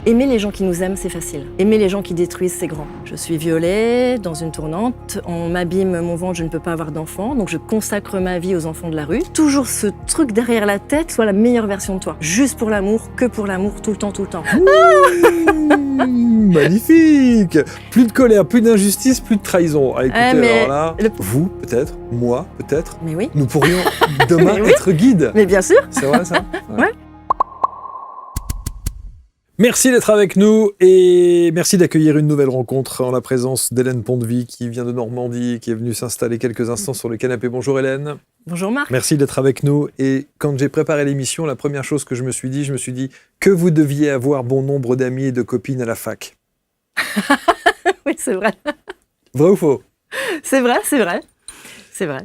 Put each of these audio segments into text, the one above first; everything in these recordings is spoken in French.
Aimer les gens qui nous aiment, c'est facile. Aimer les gens qui détruisent, c'est grand. Je suis violée dans une tournante, on m'abîme mon ventre, je ne peux pas avoir d'enfants, donc je consacre ma vie aux enfants de la rue. Toujours ce truc derrière la tête, soit la meilleure version de toi. Juste pour l'amour, que pour l'amour, tout le temps, tout le temps. Magnifique. Plus de colère, plus d'injustice, plus de trahison. Ah, écoutez, mais alors là, vous, peut-être, moi, peut-être, Mais oui, nous pourrions demain Mais oui. être guides. mais bien sûr. C'est vrai ça? Ouais. Merci d'être avec nous et merci d'accueillir une nouvelle rencontre en la présence d'Hélène Pondevie qui vient de Normandie, qui est venue s'installer quelques instants sur le canapé. Bonjour Hélène. Bonjour Marc. Merci d'être avec nous. Et quand j'ai préparé l'émission, la première chose que je me suis dit que vous deviez avoir bon nombre d'amis et de copines à la fac. Oui, c'est vrai. Vrai ou faux? C'est vrai, c'est vrai. C'est vrai.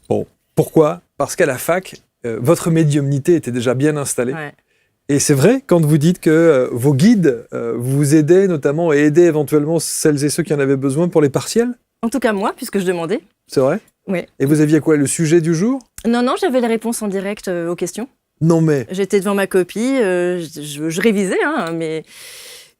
Bon, pourquoi? Parce qu'à la fac, votre médiumnité était déjà bien installée. Ouais. Et c'est vrai quand vous dites que vos guides vous aidaient notamment et aidaient éventuellement celles et ceux qui en avaient besoin pour les partiels? En tout cas moi, puisque je demandais. C'est vrai? Oui. Et vous aviez quoi, le sujet du jour? Non, j'avais les réponses en direct aux questions. Non mais, J'étais devant ma copie, je révisais, hein, mais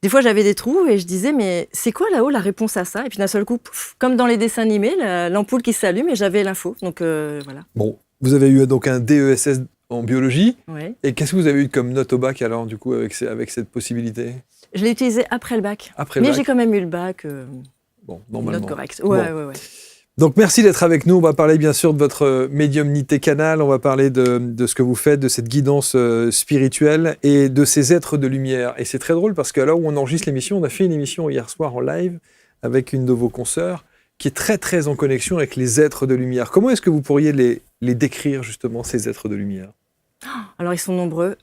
des fois j'avais des trous et je disais mais c'est quoi là-haut la réponse à ça? Et puis d'un seul coup, pouf, comme dans les dessins animés, l'ampoule qui s'allume et j'avais l'info. Donc voilà. bon, vous avez eu donc un DESS en biologie. Ouais. Et qu'est-ce que vous avez eu comme note au bac alors, du coup, avec cette possibilité? Je l'ai utilisé après le bac. Après le Mais bac. j'ai quand même eu le bac, Bon, une normalement. note correcte. Ouais. Donc merci d'être avec nous. On va parler bien sûr de votre médiumnité canal. On va parler de ce que vous faites, de cette guidance spirituelle et de ces êtres de lumière. Et c'est très drôle parce qu'à l'heure où on enregistre l'émission, on a fait une émission hier soir en live avec une de vos consoeurs qui est très très en connexion avec les êtres de lumière. Comment est-ce que vous pourriez les décrire justement, ces êtres de lumière? Alors ils sont nombreux,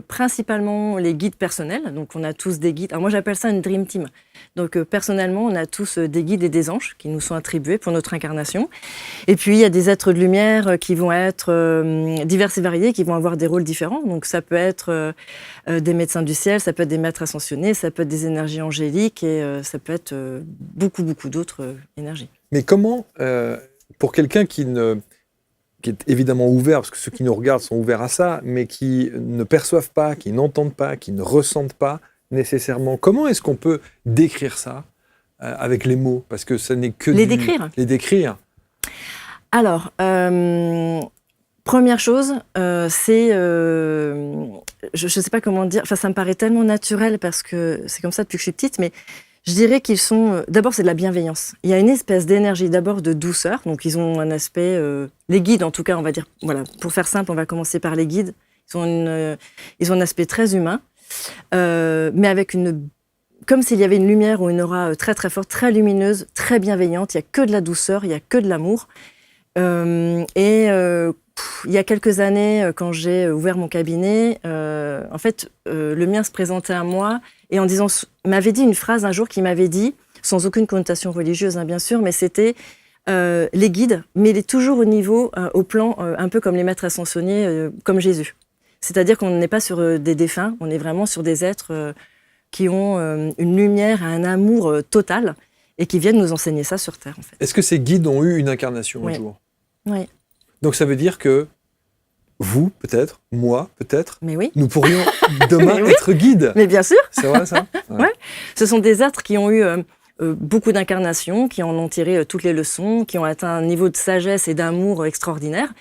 principalement les guides personnels. Donc on a tous des guides. Alors moi j'appelle ça une dream team. Donc personnellement on a tous des guides et des anges qui nous sont attribués pour notre incarnation. Et puis il y a des êtres de lumière qui vont être divers et variés, qui vont avoir des rôles différents. Donc ça peut être des médecins du ciel, ça peut être des maîtres ascensionnés, ça peut être des énergies angéliques et ça peut être beaucoup d'autres énergies. Mais comment, pour quelqu'un qui est évidemment ouvert, parce que ceux qui nous regardent sont ouverts à ça, mais qui ne perçoivent pas, qui n'entendent pas, qui ne ressentent pas nécessairement, comment est-ce qu'on peut décrire ça avec les mots? Parce que ça n'est que Décrire. Les décrire. Alors, première chose, c'est... je ne sais pas comment dire, enfin ça me paraît tellement naturel parce que c'est comme ça depuis que je suis petite, mais je dirais qu'ils sont... d'abord, c'est de la bienveillance. Il y a une espèce d'énergie, d'abord de douceur, donc ils ont un aspect... les guides, en tout cas, on va dire... Voilà, pour faire simple, on va commencer par les guides. Ils ont un aspect très humain, mais avec une... Comme s'il y avait une lumière ou une aura très très forte, très lumineuse, très bienveillante. Il n'y a que de la douceur, il n'y a que de l'amour. Il y a quelques années, quand j'ai ouvert mon cabinet, en fait, le mien se présentait à moi et en disant, m'avait dit une phrase un jour qui m'avait dit, sans aucune connotation religieuse, hein, bien sûr, mais c'était les guides, mais il est toujours au niveau, au plan, un peu comme les maîtres ascensionnés, comme Jésus. C'est-à-dire qu'on n'est pas sur des défunts, on est vraiment sur des êtres qui ont une lumière, un amour total et qui viennent nous enseigner ça sur Terre, en fait. Est-ce que ces guides ont eu une incarnation un Oui. jour? Oui, Donc ça veut dire que vous, peut-être, moi, peut-être, mais oui. nous pourrions demain Mais oui. être guides. Mais bien sûr, C'est vrai ça? Ouais. Ce sont des êtres qui ont eu beaucoup d'incarnations, qui en ont tiré toutes les leçons, qui ont atteint un niveau de sagesse et d'amour extraordinaire,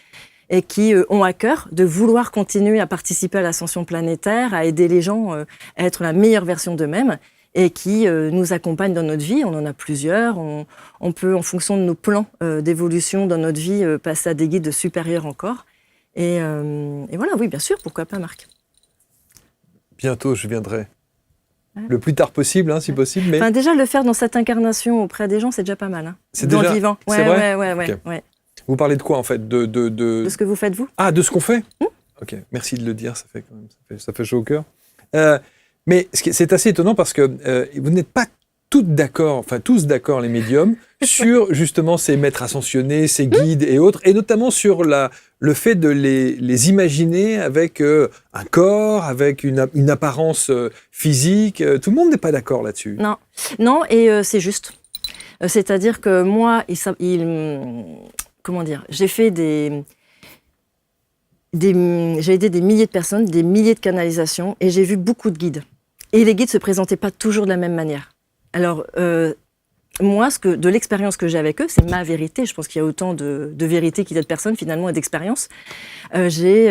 et qui ont à cœur de vouloir continuer à participer à l'ascension planétaire, à aider les gens à être la meilleure version d'eux-mêmes, et qui nous accompagnent dans notre vie. On en a plusieurs. On peut, en fonction de nos plans d'évolution dans notre vie, passer à des guides supérieurs encore. Et voilà, oui, bien sûr, pourquoi pas, Marc? Bientôt, je viendrai. Ouais. Le plus tard possible, hein, si possible. Mais Enfin, déjà, le faire dans cette incarnation auprès des gens, c'est déjà pas mal. Hein. c'est Dans déjà... le vivant. c'est vrai. Ok. Ouais. Vous parlez de quoi, en fait? De ce que vous faites, vous? Ah, de ce qu'on fait? Ok, merci de le dire, ça fait quand même, ça fait chaud au cœur. Mais c'est assez étonnant parce que vous n'êtes pas toutes d'accord, enfin tous d'accord, les médiums, sur justement ces maîtres ascensionnés, ces guides et autres, et notamment sur le fait de les imaginer avec un corps, avec une apparence physique. Tout le monde n'est pas d'accord là-dessus. Non, et c'est juste. C'est-à-dire que moi, comment dire, j'ai aidé des milliers de personnes, des milliers de canalisations, et j'ai vu beaucoup de guides. Et les guides se présentaient pas toujours de la même manière. Alors, moi, de l'expérience que j'ai avec eux, c'est ma vérité. Je pense qu'il y a autant de vérité qu'il y a de personnes, finalement, et d'expérience. J'ai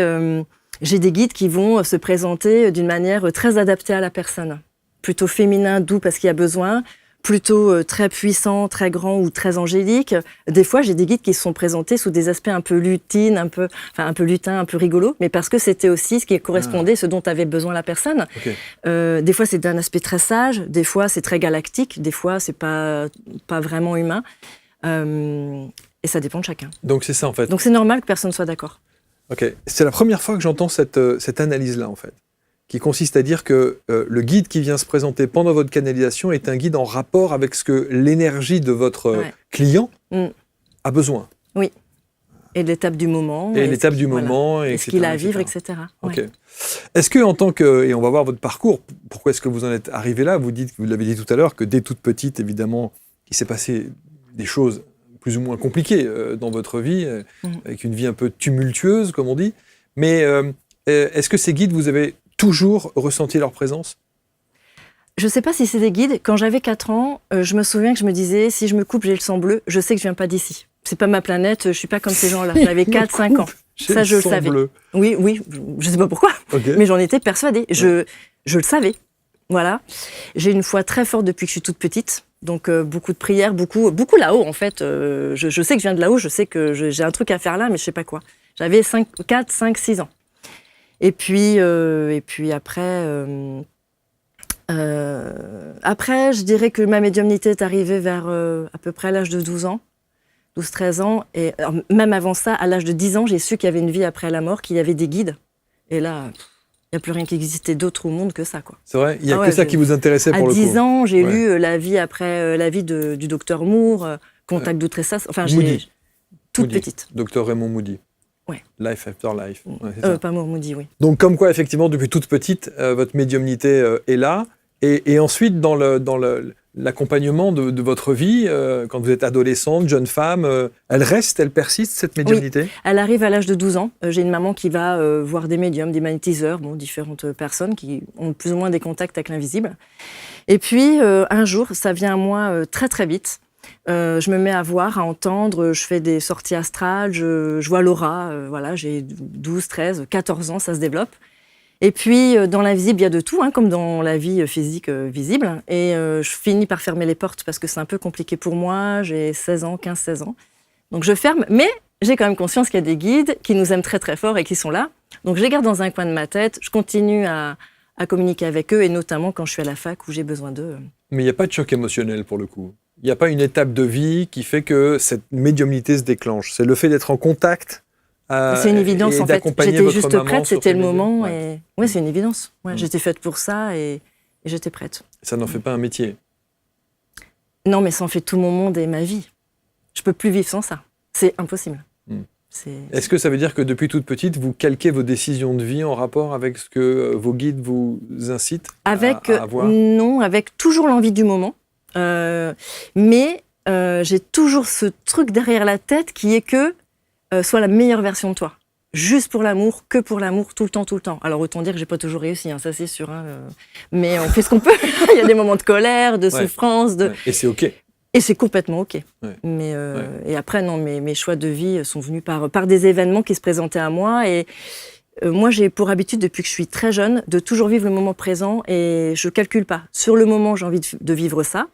des guides qui vont se présenter d'une manière très adaptée à la personne. Plutôt féminin, doux parce qu'il y a besoin, plutôt très puissant, très grand ou très angélique. Des fois, j'ai des guides qui se sont présentés sous des aspects un peu lutins, un peu lutin, un peu rigolo, mais parce que c'était aussi ce qui correspondait, ce dont avait besoin la personne. Okay. Des fois, c'est d'un aspect très sage, des fois, c'est très galactique, des fois, c'est pas vraiment humain. Et ça dépend de chacun. Donc, c'est ça, en fait. Donc, c'est normal que personne soit d'accord. Ok. C'est la première fois que j'entends cette analyse-là, en fait, qui consiste à dire que le guide qui vient se présenter pendant votre canalisation est un guide en rapport avec ce que l'énergie de votre client a besoin. Oui. Et l'étape du moment. Et l'étape du moment. Et ce qu'il a à vivre, etc. Ok. Ouais. Est-ce que, en tant que, et on va voir votre parcours, pourquoi est-ce que vous en êtes arrivé là? Vous l'avez dit tout à l'heure, que dès toute petite, évidemment, il s'est passé des choses plus ou moins compliquées dans votre vie, avec une vie un peu tumultueuse, comme on dit. Mais est-ce que ces guides, vous avez toujours ressenti leur présence? Je ne sais pas si c'est des guides. Quand j'avais 4 ans, je me souviens que je me disais, si je me coupe, j'ai le sang bleu, je sais que je ne viens pas d'ici. C'est pas ma planète, je ne suis pas comme ces gens-là. J'avais 4-5 ans. Ça, je le savais. Bleu. Oui, je ne sais pas pourquoi, mais j'en étais persuadée. Je le savais. Voilà. J'ai une foi très forte depuis que je suis toute petite. Donc, beaucoup de prières, beaucoup là-haut, en fait. Je sais que je viens de là-haut, je sais que j'ai un truc à faire là, mais je ne sais pas quoi. J'avais 4, 5, 6 ans. Et puis après, je dirais que ma médiumnité est arrivée vers à peu près à l'âge de 12 ans, 12-13 ans. Et alors, même avant ça, à l'âge de 10 ans, j'ai su qu'il y avait une vie après la mort, qu'il y avait des guides. Et là, il n'y a plus rien qui existait d'autre au monde que ça, quoi. C'est vrai? Il n'y a que ça qui vous intéressait pour le coup? À 10 ans, j'ai lu la vie après la vie du docteur Moore, Contact d'Outressas. Enfin, toute petite. Docteur Raymond Moody. Ouais. Life After Life. Ouais, pas Moore, Moody, oui. Donc, comme quoi, effectivement, depuis toute petite, votre médiumnité est là. Et ensuite, dans l'accompagnement de votre vie, quand vous êtes adolescente, jeune femme, elle persiste, cette médiumnité? Oui, elle arrive à l'âge de 12 ans. J'ai une maman qui va voir des médiums, des magnétiseurs, différentes personnes qui ont plus ou moins des contacts avec l'invisible. Et puis, un jour, ça vient à moi très très vite. Je me mets à voir, à entendre, je fais des sorties astrales, je vois l'aura, voilà, j'ai 12, 13, 14 ans, ça se développe. Et puis, dans l'invisible, il y a de tout, comme dans la vie physique visible. Et je finis par fermer les portes parce que c'est un peu compliqué pour moi. J'ai 16 ans, 15-16 ans. Donc, je ferme, mais j'ai quand même conscience qu'il y a des guides qui nous aiment très, très fort et qui sont là. Donc, je les garde dans un coin de ma tête. Je continue à communiquer avec eux, et notamment quand je suis à la fac où j'ai besoin d'eux. Mais il n'y a pas de choc émotionnel, pour le coup. Il n'y a pas une étape de vie qui fait que cette médiumnité se déclenche. C'est le fait d'être en contact. C'est une évidence, en fait. J'étais juste prête, c'était le moment. Ouais. Ouais, c'est une évidence. Ouais, j'étais faite pour ça et j'étais prête. Ça n'en fait pas un métier? Non, mais ça en fait tout mon monde et ma vie. Je ne peux plus vivre sans ça. C'est impossible. Est-ce que ça veut dire que depuis toute petite, vous calquez vos décisions de vie en rapport avec ce que vos guides vous incitent à avoir? Non, avec toujours l'envie du moment. Mais j'ai toujours ce truc derrière la tête qui est que sois la meilleure version de toi. Juste pour l'amour, que pour l'amour, tout le temps, tout le temps. Alors autant dire que j'ai pas toujours réussi, ça c'est sûr. Mais on fait ce qu'on peut. Il y a des moments de colère, de souffrance. Et c'est OK. Et c'est complètement OK. Ouais. Mais, et après, non, mes choix de vie sont venus par des événements qui se présentaient à moi. Et moi, j'ai pour habitude, depuis que je suis très jeune, de toujours vivre le moment présent et je calcule pas. Sur le moment, j'ai envie de vivre ça.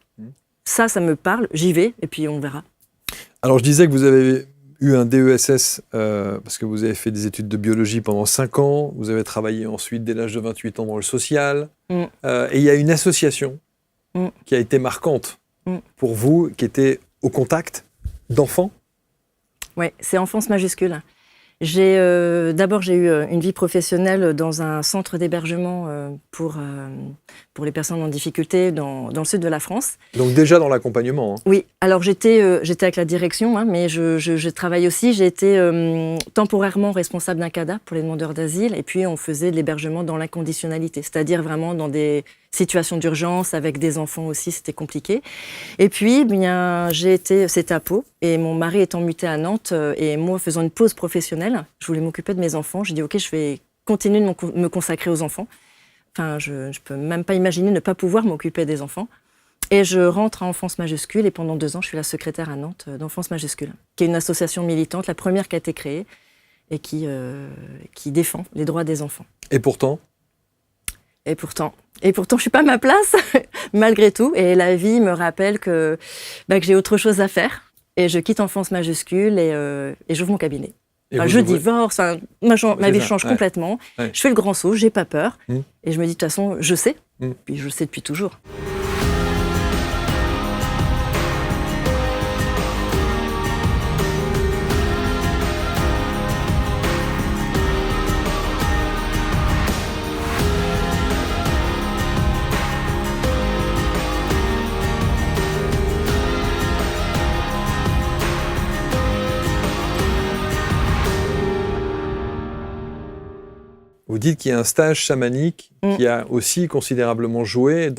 Ça me parle, j'y vais et puis on verra. Alors, je disais que vous avez eu un DESS parce que vous avez fait des études de biologie pendant 5 ans. Vous avez travaillé ensuite dès l'âge de 28 ans dans le social. Et il y a une association qui a été marquante pour vous, qui était au contact d'enfants. Oui, c'est enfance majuscule. D'abord, j'ai eu une vie professionnelle dans un centre d'hébergement pour les personnes en difficulté dans le sud de la France. Donc déjà dans l'accompagnement. Oui, alors j'étais avec la direction, mais je travaille aussi. J'ai été temporairement responsable d'un CADA pour les demandeurs d'asile, et puis on faisait de l'hébergement dans l'inconditionnalité, c'est-à-dire vraiment dans des situations d'urgence avec des enfants aussi, c'était compliqué. Et puis, c'était à Pau, et mon mari étant muté à Nantes, et moi faisant une pause professionnelle, je voulais m'occuper de mes enfants. J'ai dit, OK, je vais continuer de me consacrer aux enfants. Enfin, je peux même pas imaginer ne pas pouvoir m'occuper des enfants. Et je rentre à Enfance Majuscule et pendant 2 ans, je suis la secrétaire à Nantes d'Enfance Majuscule, qui est une association militante, la première qui a été créée et qui défend les droits des enfants. Et pourtant, je suis pas à ma place, malgré tout. Et la vie me rappelle que j'ai autre chose à faire. Et je quitte Enfance Majuscule et j'ouvre mon cabinet. Je divorce, ma vie change complètement. Ouais. Je fais le grand saut, j'ai pas peur. Et je me dis, de toute façon, je sais. Puis je sais depuis toujours. Vous dites qu'il y a un stage chamanique qui a aussi considérablement joué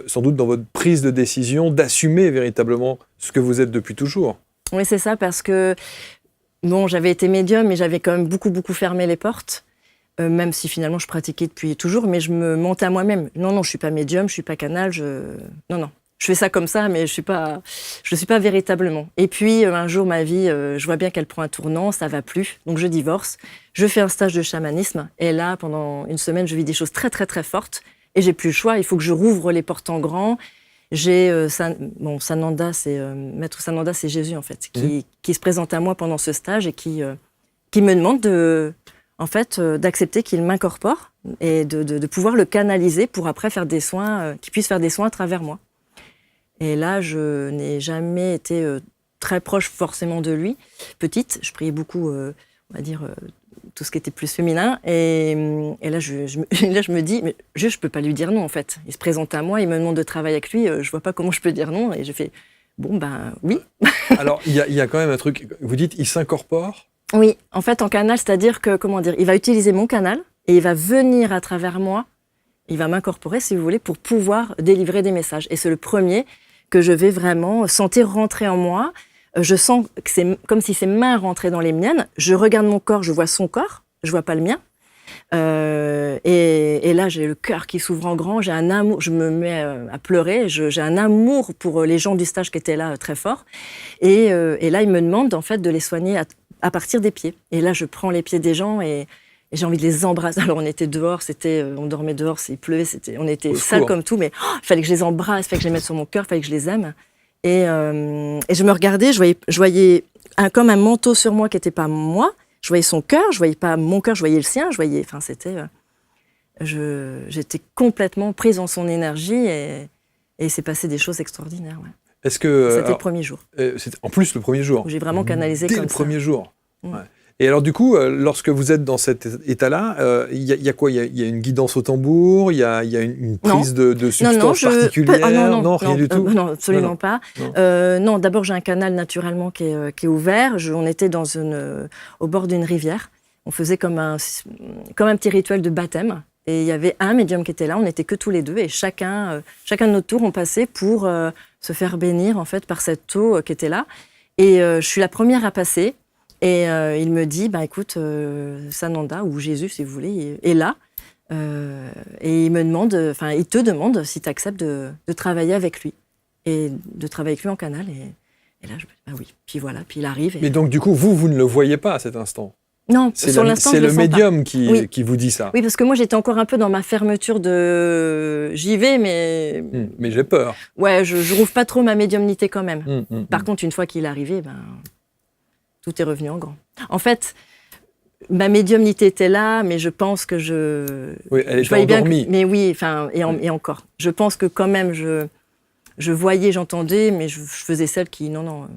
sans doute dans votre prise de décision d'assumer véritablement ce que vous êtes depuis toujours. Oui, c'est ça, parce que j'avais été médium, mais j'avais quand même beaucoup fermé les portes, même si finalement je pratiquais depuis toujours, mais je me mentais à moi-même. Non, je suis pas médium, je suis pas canal, non. Je fais ça comme ça, mais je le suis pas véritablement. Et puis, un jour, ma vie, je vois bien qu'elle prend un tournant, ça va plus. Donc, je divorce. Je fais un stage de chamanisme. Et là, pendant 1 semaine, je vis des choses très, très, très fortes. Et j'ai plus le choix. Il faut que je rouvre les portes en grand. J'ai Sananda, Maître Sananda, c'est Jésus, en fait, qui se présente à moi pendant ce stage et qui me demande d'accepter qu'il m'incorpore et de pouvoir le canaliser pour après faire des soins, qu'il puisse faire des soins à travers moi. Et là, je n'ai jamais été très proche forcément de lui. Petite, je priais beaucoup, on va dire, tout ce qui était plus féminin. Et là, je me dis, mais je ne peux pas lui dire non, en fait. Il se présente à moi, il me demande de travailler avec lui. Je ne vois pas comment je peux dire non. Et je fais, oui. Alors, il y a quand même un truc. Vous dites, il s'incorpore ? Oui, en fait, en canal, c'est-à-dire que, il va utiliser mon canal et il va venir à travers moi. Il va m'incorporer, si vous voulez, pour pouvoir délivrer des messages. Et c'est le premier que je vais vraiment sentir rentrer en moi. Je sens que c'est comme si ses mains rentraient dans les miennes. Je regarde mon corps, je vois son corps, je vois pas le mien. Et là, j'ai le cœur qui s'ouvre en grand. J'ai un amour, je me mets à pleurer. J'ai un amour pour les gens du stage qui étaient là très fort. Et là, il me demande en fait de les soigner à partir des pieds. Et là, je prends les pieds des gens et j'ai envie de les embrasser. Alors, on était dehors, on dormait dehors, il pleuvait, on était sales comme tout, mais il fallait que je les embrasse, il fallait que je les mette sur mon cœur, il fallait que je les aime. Et je me regardais, je voyais comme un manteau sur moi qui n'était pas moi. Je voyais son cœur, je voyais pas mon cœur, je voyais le sien. J'étais complètement prise en son énergie et il s'est passé des choses extraordinaires. Ouais. Est-ce que c'était le premier jour. C'était en plus le premier jour. Où j'ai vraiment canalisé dès comme le ça. premier jour. Ouais. Et alors du coup, lorsque vous êtes dans cet état-là, il y a quoi ? Il y a une guidance au tambour, il y a une prise de substance particulière ? Non, rien du tout. Non, absolument pas. Non, d'abord j'ai un canal naturellement qui est ouvert. On était au bord d'une rivière. On faisait comme un petit rituel de baptême. Et il y avait un médium qui était là. On n'était que tous les deux et chacun de notre tour, on passait pour se faire bénir en fait par cette eau qui était là. Et je suis la première à passer. Et il me dit, écoute, Sananda, ou Jésus, si vous voulez, est là. Et il te demande si tu acceptes de travailler avec lui. Et de travailler avec lui en canal. Et là, je me dis, oui. Puis voilà, puis il arrive. Mais donc, du coup, vous ne le voyez pas à cet instant ? Non, sur l'instant, je le sens pas. C'est le médium qui vous dit ça. Oui, parce que moi, j'étais encore un peu dans ma fermeture j'y vais, mais... Mais j'ai peur. Ouais, je rouvre pas trop ma médiumnité quand même. Par contre, une fois qu'il est arrivé, tout est revenu en grand. En fait, ma médiumnité était là, mais je pense que Oui, elle était endormie. Mais oui, et encore. Je pense que quand même, je voyais, j'entendais, mais je faisais celle qui... Non.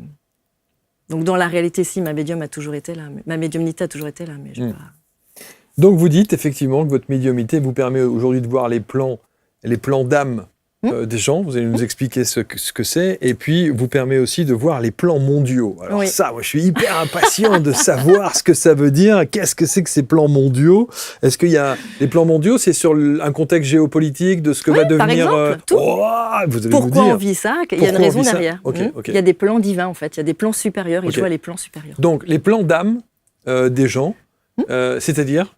Donc dans la réalité, si, ma médiumnité a toujours été là. Ma médiumnité a toujours été là, mais je pas... Donc vous dites effectivement que votre médiumnité vous permet aujourd'hui de voir les plans d'âme des gens, vous allez nous expliquer ce que c'est, et puis vous permet aussi de voir les plans mondiaux. Alors ça, moi je suis hyper impatient de savoir ce que ça veut dire, qu'est-ce que c'est que ces plans mondiaux. Est-ce qu'il y a les plans mondiaux, c'est sur un contexte géopolitique de ce que va devenir... Par exemple, tout. Vous allez pourquoi nous dire. on vit ça? Il y a une raison derrière. Okay. Il y a des plans divins en fait, il y a des plans supérieurs, et je vois les plans supérieurs. Donc les plans d'âme des gens, c'est-à-dire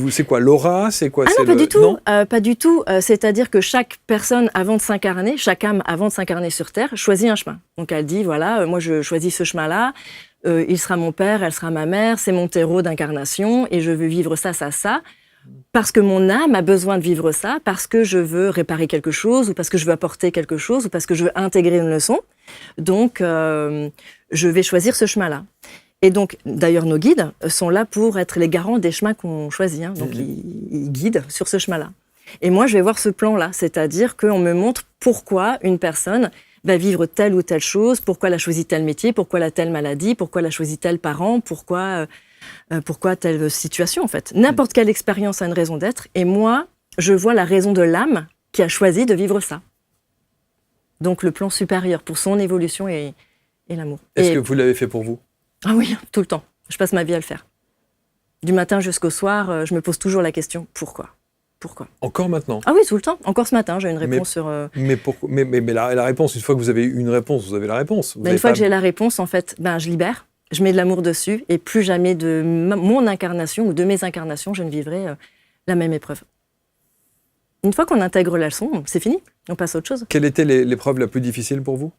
C'est quoi, l'aura? C'est quoi? Ah c'est non, pas du tout. Non. Pas du tout. C'est-à-dire que chaque personne, avant de s'incarner, chaque âme, avant de s'incarner sur Terre, choisit un chemin. Donc elle dit, voilà, moi je choisis ce chemin-là, il sera mon père, elle sera ma mère, c'est mon terreau d'incarnation, et je veux vivre ça, ça, ça, parce que mon âme a besoin de vivre ça, parce que je veux réparer quelque chose, ou parce que je veux apporter quelque chose, ou parce que je veux intégrer une leçon. Donc, je vais choisir ce chemin-là. Et donc, d'ailleurs, nos guides sont là pour être les garants des chemins qu'on choisit. Hein. Donc, ils guident sur ce chemin-là. Et moi, je vais voir ce plan-là, c'est-à-dire qu'on me montre pourquoi une personne va vivre telle ou telle chose, pourquoi elle a choisi tel métier, pourquoi elle a telle maladie, pourquoi elle a choisi tel parent, pourquoi telle situation, en fait. N'importe quelle expérience a une raison d'être. Et moi, je vois la raison de l'âme qui a choisi de vivre ça. Donc, le plan supérieur pour son évolution et l'amour. Est-ce que vous l'avez fait pour vous? Ah oui, tout le temps. Je passe ma vie à le faire. Du matin jusqu'au soir, je me pose toujours la question, pourquoi? Pourquoi? Encore maintenant? Ah oui, tout le temps. Encore ce matin, j'ai une réponse sur... Mais la réponse, une fois que vous avez une réponse, vous avez la réponse. Une fois que j'ai la réponse, en fait, je libère, je mets de l'amour dessus, et plus jamais de mon incarnation ou de mes incarnations, je ne vivrai la même épreuve. Une fois qu'on intègre la leçon, c'est fini, on passe à autre chose. Quelle était l'épreuve la plus difficile pour vous?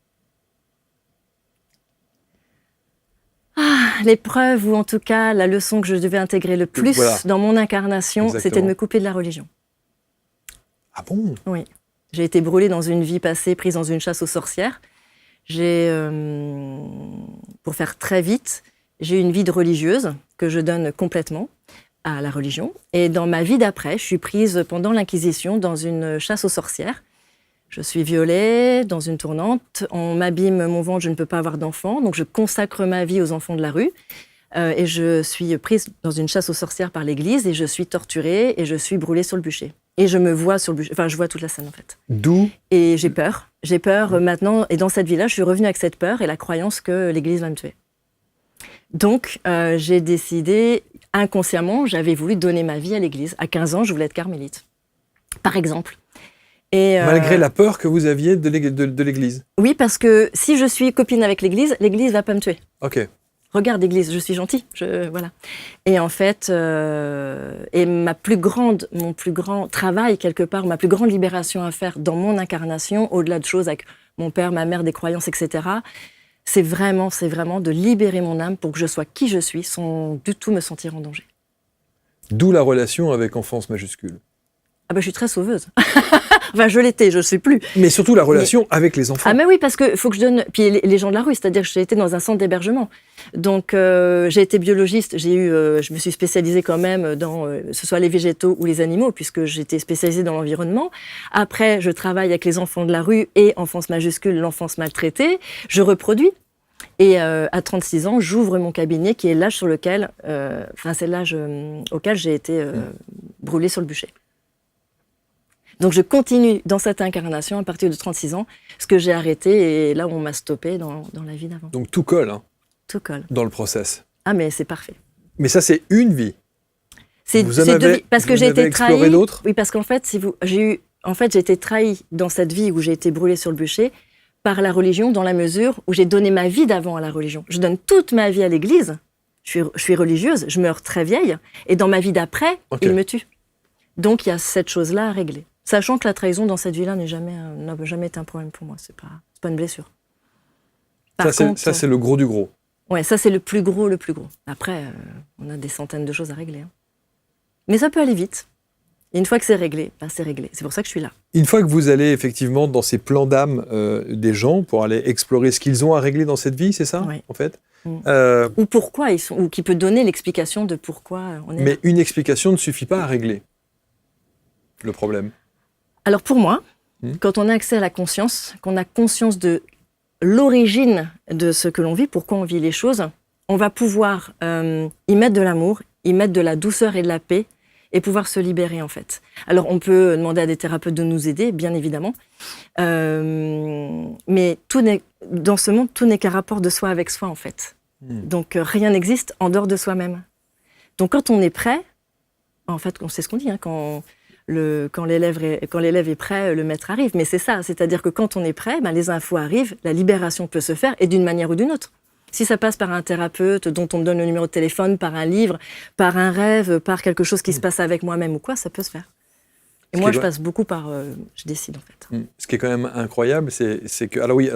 L'épreuve, ou en tout cas la leçon que je devais intégrer le plus dans mon incarnation, c'était de me couper de la religion. Ah bon? Oui. J'ai été brûlée dans une vie passée, prise dans une chasse aux sorcières. Pour faire très vite, j'ai eu une vie de religieuse que je donne complètement à la religion. Et dans ma vie d'après, je suis prise pendant l'Inquisition dans une chasse aux sorcières. Je suis violée dans une tournante, on m'abîme mon ventre, je ne peux pas avoir d'enfants, donc je consacre ma vie aux enfants de la rue. Et je suis prise dans une chasse aux sorcières par l'Église, et je suis torturée, et je suis brûlée sur le bûcher. Et je me vois sur le bûcher, enfin je vois toute la scène en fait. D'où? Et j'ai peur maintenant, et dans cette vie-là, je suis revenue avec cette peur et la croyance que l'Église va me tuer. Donc j'ai décidé, inconsciemment, j'avais voulu donner ma vie à l'Église. À 15 ans, je voulais être carmélite, par exemple. Et malgré la peur que vous aviez de l'Église? Oui, parce que si je suis copine avec l'Église va pas me tuer. Ok. Regarde l'Église, je suis gentille, voilà. Et en fait, et mon plus grand travail quelque part, ma plus grande libération à faire dans mon incarnation, au-delà de choses avec mon père, ma mère, des croyances, etc., c'est vraiment de libérer mon âme pour que je sois qui je suis, sans du tout me sentir en danger. D'où la relation avec enfance majuscule. Ah ben, je suis très sauveuse. Enfin, je l'étais, je ne suis plus. Mais surtout la relation avec les enfants. Ah mais oui, parce que faut que je donne... Puis les gens de la rue, c'est-à-dire que j'ai été dans un centre d'hébergement. Donc, j'ai été biologiste, je me suis spécialisée quand même dans, ce soit les végétaux ou les animaux, puisque j'étais spécialisée dans l'environnement. Après, je travaille avec les enfants de la rue et enfance majuscule, l'enfance maltraitée. Je reproduis. Et à 36 ans, j'ouvre mon cabinet, qui est l'âge sur lequel... c'est l'âge auquel j'ai été brûlée sur le bûcher. Donc je continue dans cette incarnation à partir de 36 ans, ce que j'ai arrêté et là où on m'a stoppé dans la vie d'avant. Donc tout colle, hein, tout colle. Dans le process. Ah mais c'est parfait. Mais ça c'est une vie. Parce que j'ai été trahie. D'autres? Oui, parce qu'en fait, j'ai été trahie dans cette vie où j'ai été brûlée sur le bûcher par la religion, dans la mesure où j'ai donné ma vie d'avant à la religion. Je donne toute ma vie à l'Église. Je suis religieuse, je meurs très vieille, et dans ma vie d'après, il me tue. Donc il y a cette chose-là à régler. Sachant que la trahison dans cette vie-là n'a jamais été un problème pour moi. C'est pas une blessure. Ça, c'est le gros du gros. Ouais, ça, c'est le plus gros. Après, on a des centaines de choses à régler. Hein. Mais ça peut aller vite. Et une fois que c'est réglé, c'est réglé. C'est pour ça que je suis là. Une fois que vous allez effectivement dans ces plans d'âme des gens pour aller explorer ce qu'ils ont à régler dans cette vie, c'est ça, en fait? Ou pourquoi ils sont, ou qui peut donner l'explication de pourquoi on est là. Mais une explication ne suffit pas à régler le problème. Alors pour moi, quand on a accès à la conscience, qu'on a conscience de l'origine de ce que l'on vit, pourquoi on vit les choses, on va pouvoir y mettre de l'amour, y mettre de la douceur et de la paix, et pouvoir se libérer en fait. Alors on peut demander à des thérapeutes de nous aider, bien évidemment, mais dans ce monde, tout n'est qu'un rapport de soi avec soi en fait. Donc rien n'existe en dehors de soi-même. Donc quand on est prêt, en fait, c'est ce qu'on dit, hein, quand l'élève est prêt, le maître arrive. Mais c'est ça, c'est-à-dire que quand on est prêt, les infos arrivent, la libération peut se faire, et d'une manière ou d'une autre. Si ça passe par un thérapeute dont on me donne le numéro de téléphone, par un livre, par un rêve, par quelque chose qui se passe avec moi-même ou quoi, ça peut se faire. Et moi, je passe beaucoup par... je décide, en fait. Ce qui est quand même incroyable, c'est que... Alors oui,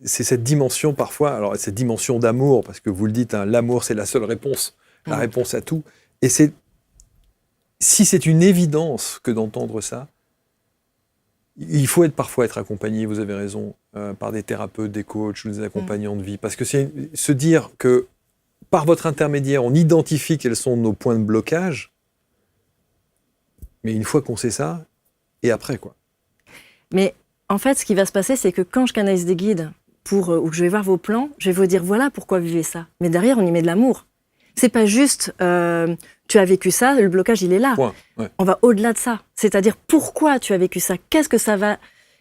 c'est cette dimension parfois, alors cette dimension d'amour, parce que vous le dites, hein, l'amour, c'est la seule réponse, la réponse à tout. Et si c'est une évidence que d'entendre ça, il faut parfois être accompagné, vous avez raison, par des thérapeutes, des coachs ou des accompagnants de vie. Parce que c'est se dire que par votre intermédiaire, on identifie quels sont nos points de blocage, mais une fois qu'on sait ça, et après quoi. Mais en fait, ce qui va se passer, c'est que quand je canalise des guides ou que je vais voir vos plans, je vais vous dire voilà pourquoi vous vivez ça. Mais derrière, on y met de l'amour. C'est pas juste tu as vécu ça, le blocage il est là. Ouais. On va au-delà de ça. C'est-à-dire pourquoi tu as vécu ça, qu'est-ce que ça va,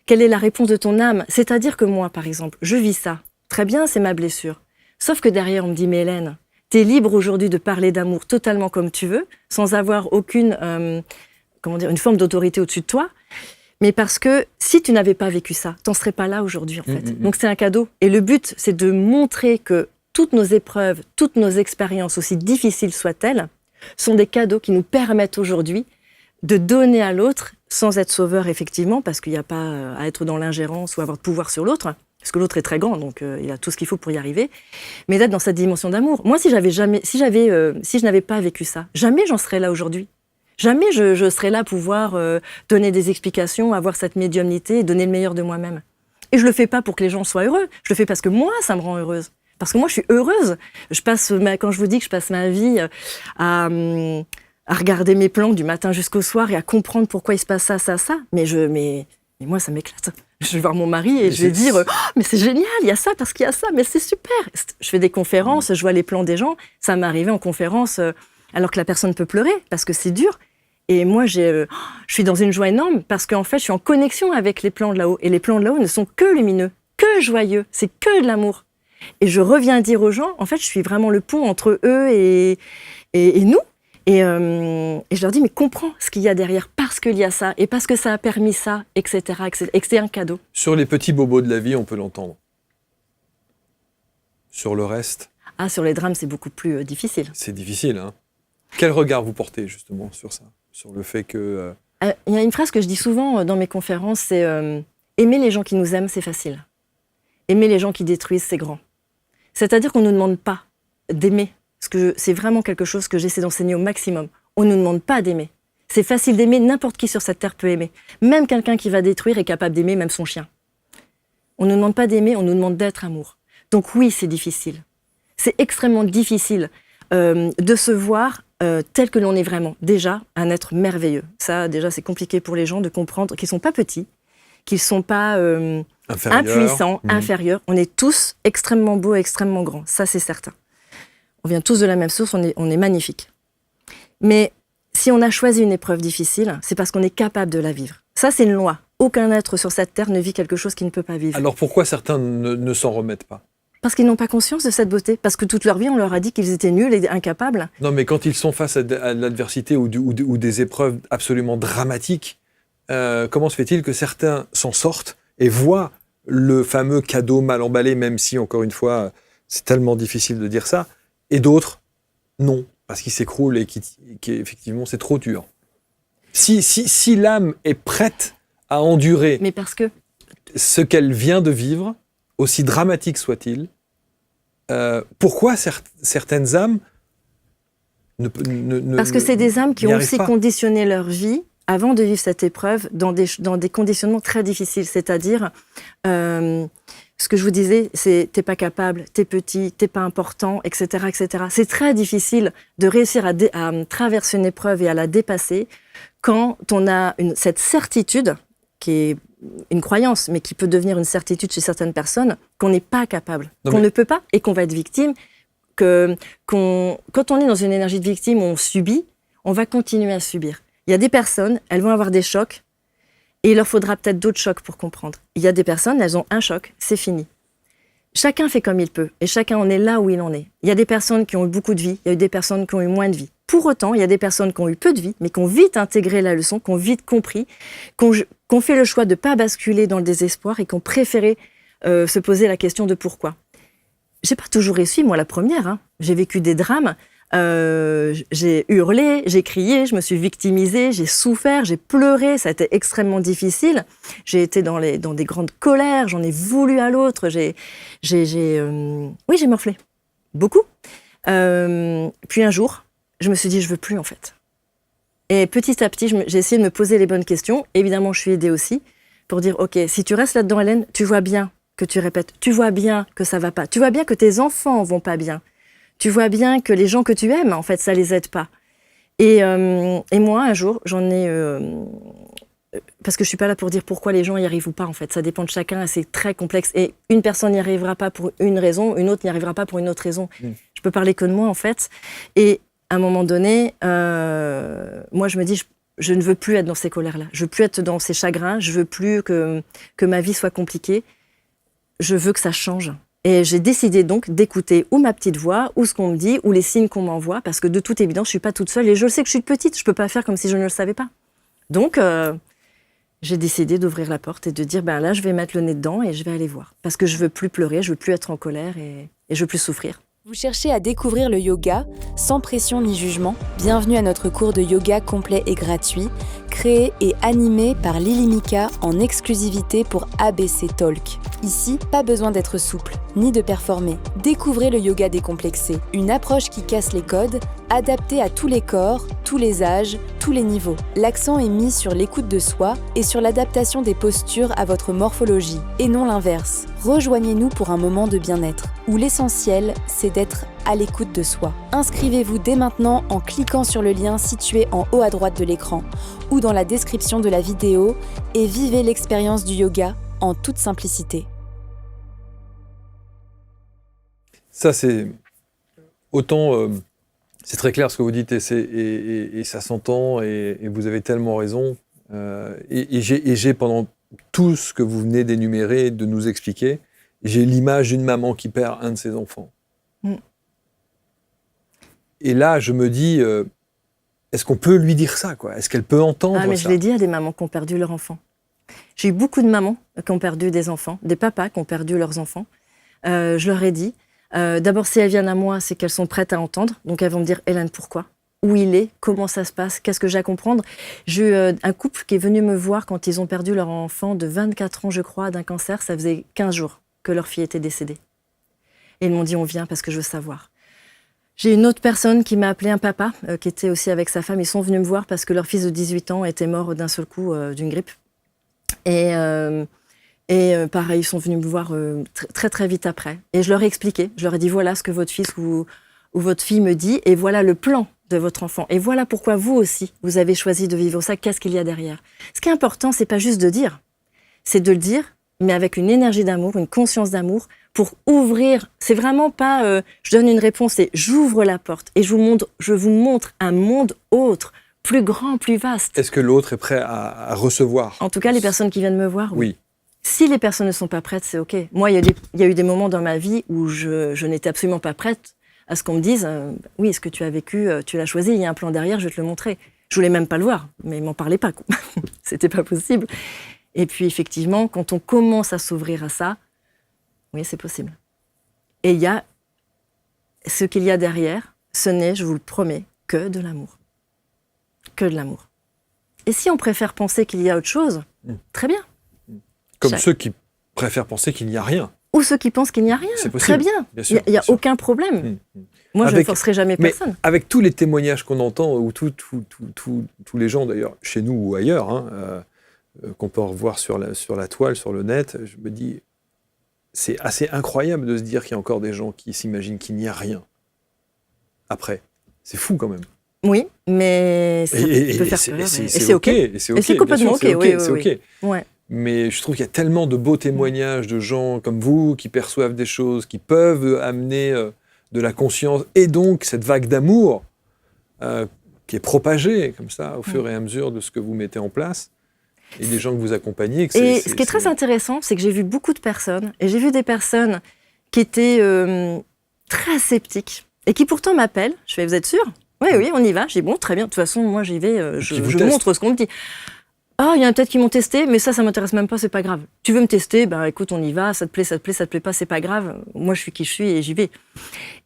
quelle est la réponse de ton âme. C'est-à-dire que moi, par exemple, je vis ça. Très bien, c'est ma blessure. Sauf que derrière, on me dit mais Hélène, t'es libre aujourd'hui de parler d'amour totalement comme tu veux, sans avoir aucune une forme d'autorité au-dessus de toi. Mais parce que si tu n'avais pas vécu ça, t'en serais pas là aujourd'hui en fait. Donc c'est un cadeau. Et le but, c'est de montrer que toutes nos épreuves, toutes nos expériences, aussi difficiles soient-elles, sont des cadeaux qui nous permettent aujourd'hui de donner à l'autre, sans être sauveur effectivement, parce qu'il n'y a pas à être dans l'ingérence ou avoir de pouvoir sur l'autre, parce que l'autre est très grand, donc il a tout ce qu'il faut pour y arriver, mais d'être dans cette dimension d'amour. Moi, si je n'avais pas vécu ça, jamais j'en serais là aujourd'hui. Jamais je serais là pour pouvoir donner des explications, avoir cette médiumnité et donner le meilleur de moi-même. Et je le fais pas pour que les gens soient heureux, je le fais parce que moi, ça me rend heureuse. Parce que moi, je suis heureuse. Quand je vous dis que je passe ma vie à regarder mes plans du matin jusqu'au soir et à comprendre pourquoi il se passe ça, mais moi, ça m'éclate. Je vais voir mon mari et je vais dire oh, mais c'est génial, il y a ça parce qu'il y a ça, mais c'est super. Je fais des conférences, je vois les plans des gens. Ça m'est arrivé en conférence alors que la personne peut pleurer parce que c'est dur. Et moi, je suis dans une joie énorme parce qu'en fait, je suis en connexion avec les plans de là-haut. Et les plans de là-haut ne sont que lumineux, que joyeux, c'est que de l'amour. Et je reviens dire aux gens, en fait, je suis vraiment le pont entre eux et nous. Et je leur dis, mais comprends ce qu'il y a derrière, parce qu'il y a ça, et parce que ça a permis ça, etc. Et que c'est un cadeau. Sur les petits bobos de la vie, on peut l'entendre. Sur le reste... Ah, sur les drames, c'est beaucoup plus difficile. C'est difficile, hein. Quel regard vous portez, justement, sur ça? Sur le fait que... Il y a une phrase que je dis souvent dans mes conférences, c'est aimer les gens qui nous aiment, c'est facile. Aimer les gens qui détruisent, c'est grand. C'est-à-dire qu'on ne nous demande pas d'aimer. Parce que c'est vraiment quelque chose que j'essaie d'enseigner au maximum. On ne nous demande pas d'aimer. C'est facile d'aimer, n'importe qui sur cette terre peut aimer. Même quelqu'un qui va détruire est capable d'aimer, même son chien. On ne nous demande pas d'aimer, on nous demande d'être amour. Donc oui, c'est difficile. C'est extrêmement difficile de se voir tel que l'on est vraiment. Déjà, un être merveilleux. Ça, déjà, c'est compliqué pour les gens de comprendre qu'ils ne sont pas petits, qu'ils ne sont pas impuissants, inférieurs. On est tous extrêmement beaux et extrêmement grands. Ça, c'est certain. On vient tous de la même source, on est magnifiques. Mais si on a choisi une épreuve difficile, c'est parce qu'on est capable de la vivre. Ça, c'est une loi. Aucun être sur cette terre ne vit quelque chose qu'il ne peut pas vivre. Alors pourquoi certains ne s'en remettent pas? Parce qu'ils n'ont pas conscience de cette beauté. Parce que toute leur vie, on leur a dit qu'ils étaient nuls et incapables. Non, mais quand ils sont face à l'adversité ou des épreuves absolument dramatiques, comment se fait-il que certains s'en sortent et voient le fameux cadeau mal emballé, même si, encore une fois, c'est tellement difficile de dire ça, et d'autres, non, parce qu'ils s'écroulent et qu'effectivement, c'est trop dur. Si l'âme est prête à endurer mais parce que... ce qu'elle vient de vivre, aussi dramatique soit-il, pourquoi certaines âmes ne Parce que c'est des âmes qui ont aussi pas. Conditionné leur vie avant de vivre cette épreuve dans des conditionnements très difficiles. C'est-à-dire, ce que je vous disais, c'est t'es pas capable, t'es petit, t'es pas important, etc., etc. C'est très difficile de réussir à traverser une épreuve et à la dépasser quand on a cette certitude qui est une croyance, mais qui peut devenir une certitude chez certaines personnes, qu'on n'est pas capable, ne peut pas, et qu'on va être victime, quand on est dans une énergie de victime, on subit, on va continuer à subir. Il y a des personnes, elles vont avoir des chocs, et il leur faudra peut-être d'autres chocs pour comprendre. Il y a des personnes, elles ont un choc, c'est fini. Chacun fait comme il peut, et chacun en est là où il en est. Il y a des personnes qui ont eu beaucoup de vie, il y a eu des personnes qui ont eu moins de vie. Pour autant, il y a des personnes qui ont eu peu de vie, mais qui ont vite intégré la leçon, qui ont vite compris, qui ont fait le choix de ne pas basculer dans le désespoir et qui ont préféré se poser la question de pourquoi. j'ai pas toujours réussi, moi la première. Hein. J'ai vécu des drames. J'ai hurlé, j'ai crié, je me suis victimisée, j'ai souffert, j'ai pleuré, ça a été extrêmement difficile. J'ai été dans des grandes colères, j'en ai voulu à l'autre, oui, j'ai morflé, beaucoup. Puis un jour, je me suis dit, je veux plus en fait. Et petit à petit, j'ai essayé de me poser les bonnes questions. Évidemment, je suis aidée aussi pour dire, ok, si tu restes là-dedans, Hélène, tu vois bien que tu répètes, tu vois bien que ça va pas, tu vois bien que tes enfants vont pas bien. Tu vois bien que les gens que tu aimes, en fait, ça les aide pas. Et moi, un jour, j'en ai... parce que je suis pas là pour dire pourquoi les gens y arrivent ou pas, en fait. Ça dépend de chacun, c'est très complexe. Et une personne n'y arrivera pas pour une raison, une autre n'y arrivera pas pour une autre raison. Je peux parler que de moi, en fait. Et à un moment donné, moi, je me dis, je ne veux plus être dans ces colères-là. Je veux plus être dans ces chagrins. Je veux plus que ma vie soit compliquée. Je veux que ça change. Et j'ai décidé donc d'écouter ou ma petite voix, ou ce qu'on me dit, ou les signes qu'on m'envoie, parce que de toute évidence, je suis pas toute seule et je sais que je suis petite, je peux pas faire comme si je ne le savais pas. Donc, j'ai décidé d'ouvrir la porte et de dire, ben là, je vais mettre le nez dedans et je vais aller voir. Parce que je veux plus pleurer, je veux plus être en colère et je veux plus souffrir. Vous cherchez à découvrir le yoga, sans pression ni jugement? Bienvenue à notre cours de yoga complet et gratuit, créé et animé par Lily Mika en exclusivité pour ABC Talk. Ici, pas besoin d'être souple, ni de performer. Découvrez le yoga décomplexé, une approche qui casse les codes, adaptée à tous les corps, tous les âges, tous les niveaux. L'accent est mis sur l'écoute de soi et sur l'adaptation des postures à votre morphologie, et non l'inverse. Rejoignez-nous pour un moment de bien-être, où l'essentiel, c'est d'être à l'écoute de soi. Inscrivez-vous dès maintenant en cliquant sur le lien situé en haut à droite de l'écran ou dans la description de la vidéo et vivez l'expérience du yoga en toute simplicité. Ça, c'est autant... c'est très clair ce que vous dites et ça s'entend et vous avez tellement raison. Et j'ai, pendant tout ce que vous venez d'énumérer, de nous expliquer, j'ai l'image d'une maman qui perd un de ses enfants. Et là, je me dis, est-ce qu'on peut lui dire ça, quoi ? Est-ce qu'elle peut entendre ça ? Je l'ai dit à des mamans qui ont perdu leur enfant. J'ai eu beaucoup de mamans qui ont perdu des enfants, des papas qui ont perdu leurs enfants. Je leur ai dit, d'abord, si elles viennent à moi, c'est qu'elles sont prêtes à entendre. Donc, elles vont me dire, Hélène, pourquoi ? Où il est ? Comment ça se passe ? Qu'est-ce que j'ai à comprendre ? J'ai eu un couple qui est venu me voir quand ils ont perdu leur enfant de 24 ans, je crois, d'un cancer. Ça faisait 15 jours que leur fille était décédée. Et ils m'ont dit, on vient parce que je veux savoir. J'ai une autre personne qui m'a appelé, un papa, qui était aussi avec sa femme. Ils sont venus me voir parce que leur fils de 18 ans était mort d'un seul coup d'une grippe. Et pareil, ils sont venus me voir très, très vite après. Et je leur ai expliqué. Je leur ai dit, voilà ce que votre fils ou votre fille me dit. Et voilà le plan de votre enfant. Et voilà pourquoi vous aussi, vous avez choisi de vivre ça. Qu'est-ce qu'il y a derrière ? Ce qui est important, c'est pas juste de dire. C'est de le dire, mais avec une énergie d'amour, une conscience d'amour, pour ouvrir. C'est vraiment pas je donne une réponse, c'est j'ouvre la porte et je vous montre un monde autre, plus grand, plus vaste. Est-ce que l'autre est prêt à recevoir ? En tout cas, les personnes qui viennent me voir, oui. Si les personnes ne sont pas prêtes, c'est OK. Moi, il y a eu des moments dans ma vie où je n'étais absolument pas prête à ce qu'on me dise oui, ce que tu as vécu, tu l'as choisi, il y a un plan derrière, je vais te le montrer. Je voulais même pas le voir, mais ils m'en parlaient pas, quoi. C'était pas possible. Et puis, effectivement, quand on commence à s'ouvrir à ça, oui, c'est possible. Et il y a ce qu'il y a derrière, ce n'est, je vous le promets, que de l'amour. Que de l'amour. Et si on préfère penser qu'il y a autre chose, très bien. Comme ceux qui préfèrent penser qu'il n'y a rien. Ou ceux qui pensent qu'il n'y a rien. C'est possible. Très bien. Il n'y a aucun problème. Moi, je ne forcerai jamais personne. Avec tous les témoignages qu'on entend, ou tous les gens d'ailleurs, chez nous ou ailleurs, qu'on peut revoir sur la toile, sur le net, je me dis, c'est assez incroyable de se dire qu'il y a encore des gens qui s'imaginent qu'il n'y a rien après. C'est fou quand même. Oui, mais ça peut faire peur. Et c'est OK. Et c'est complètement OK. Oui, c'est OK. Ouais. Mais je trouve qu'il y a tellement de beaux témoignages de gens comme vous qui perçoivent des choses, qui peuvent amener de la conscience et donc cette vague d'amour qui est propagée comme ça au fur et à mesure de ce que vous mettez en place et des gens que vous accompagnez. Ce qui est très intéressant, c'est que j'ai vu beaucoup de personnes et j'ai vu des personnes qui étaient très sceptiques et qui pourtant m'appellent. Je fais, vous êtes sûr ? Oui, on y va. Je dis, bon, très bien. De toute façon, moi, j'y vais. Je montre ce qu'on me dit. Ah, il y en a peut-être qui m'ont testé, mais ça m'intéresse même pas, c'est pas grave. Tu veux me tester, ben écoute, on y va, ça te plaît, ça te plaît pas, c'est pas grave. Moi, je suis qui je suis et j'y vais.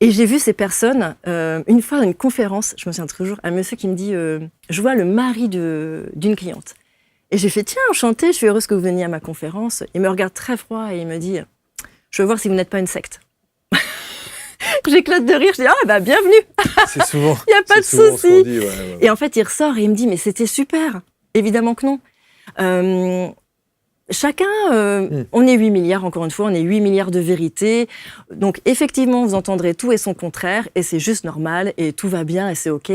Et j'ai vu ces personnes, une fois à une conférence, je me souviens toujours, un monsieur qui me dit, je vois le mari d'une cliente. Et j'ai fait, tiens, enchantée, je suis heureuse que vous veniez à ma conférence. Il me regarde très froid et il me dit, je veux voir si vous n'êtes pas une secte. J'éclate de rire, je dis, ah bah bienvenue. C'est souvent. Il n'y a pas de souvent ce souci. qu'on dit, ouais. Et en fait, il ressort et il me dit, mais c'était super. Évidemment que non. Chacun, on est 8 milliards, encore une fois, on est 8 milliards de vérités. Donc, effectivement, vous entendrez tout et son contraire, et c'est juste normal, et tout va bien, et c'est OK.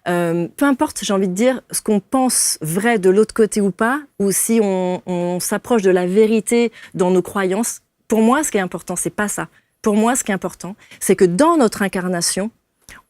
Peu importe, j'ai envie de dire, ce qu'on pense vrai de l'autre côté ou pas, ou si on s'approche de la vérité dans nos croyances, pour moi, ce qui est important, c'est pas ça. Pour moi, ce qui est important, c'est que dans notre incarnation,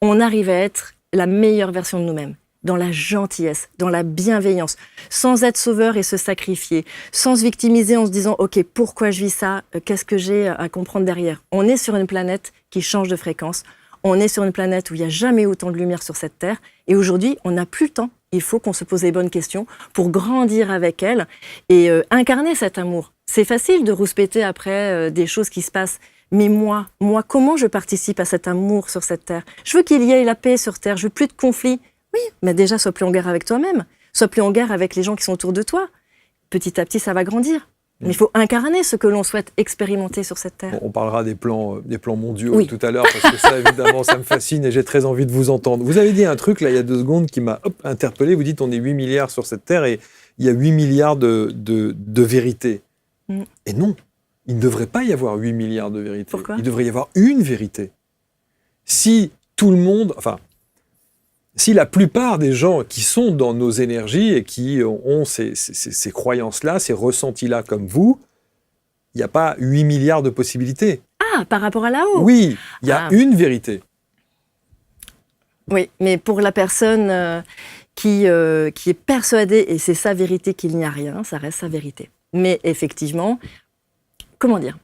on arrive à être la meilleure version de nous-mêmes. Dans la gentillesse, dans la bienveillance, sans être sauveur et se sacrifier, sans se victimiser en se disant « Ok, pourquoi je vis ça ? Qu'est-ce que j'ai à comprendre derrière ?» On est sur une planète qui change de fréquence. On est sur une planète où il n'y a jamais autant de lumière sur cette Terre. Et aujourd'hui, on n'a plus le temps. Il faut qu'on se pose les bonnes questions pour grandir avec elle et incarner cet amour. C'est facile de rouspéter après des choses qui se passent. Mais moi, comment je participe à cet amour sur cette Terre ? Je veux qu'il y ait la paix sur Terre. Je veux plus de conflits. Oui, mais déjà, sois plus en guerre avec toi-même. Sois plus en guerre avec les gens qui sont autour de toi. Petit à petit, ça va grandir. Mais il faut incarner ce que l'on souhaite expérimenter sur cette Terre. On parlera des plans mondiaux tout à l'heure, parce que ça, évidemment, ça me fascine et j'ai très envie de vous entendre. Vous avez dit un truc, là, il y a 2 secondes, qui m'a interpellé. Vous dites on est 8 milliards sur cette Terre et il y a 8 milliards de vérités. Et non, il ne devrait pas y avoir 8 milliards de vérités. Pourquoi ? Il devrait y avoir une vérité. Si tout le monde... Si la plupart des gens qui sont dans nos énergies et qui ont ces croyances-là, ces ressentis-là comme vous, il n'y a pas 8 milliards de possibilités. Ah, par rapport à là-haut ? Oui, il y a une vérité. Oui, mais pour la personne qui est persuadée, et c'est sa vérité qu'il n'y a rien, ça reste sa vérité. Mais effectivement, comment dire ?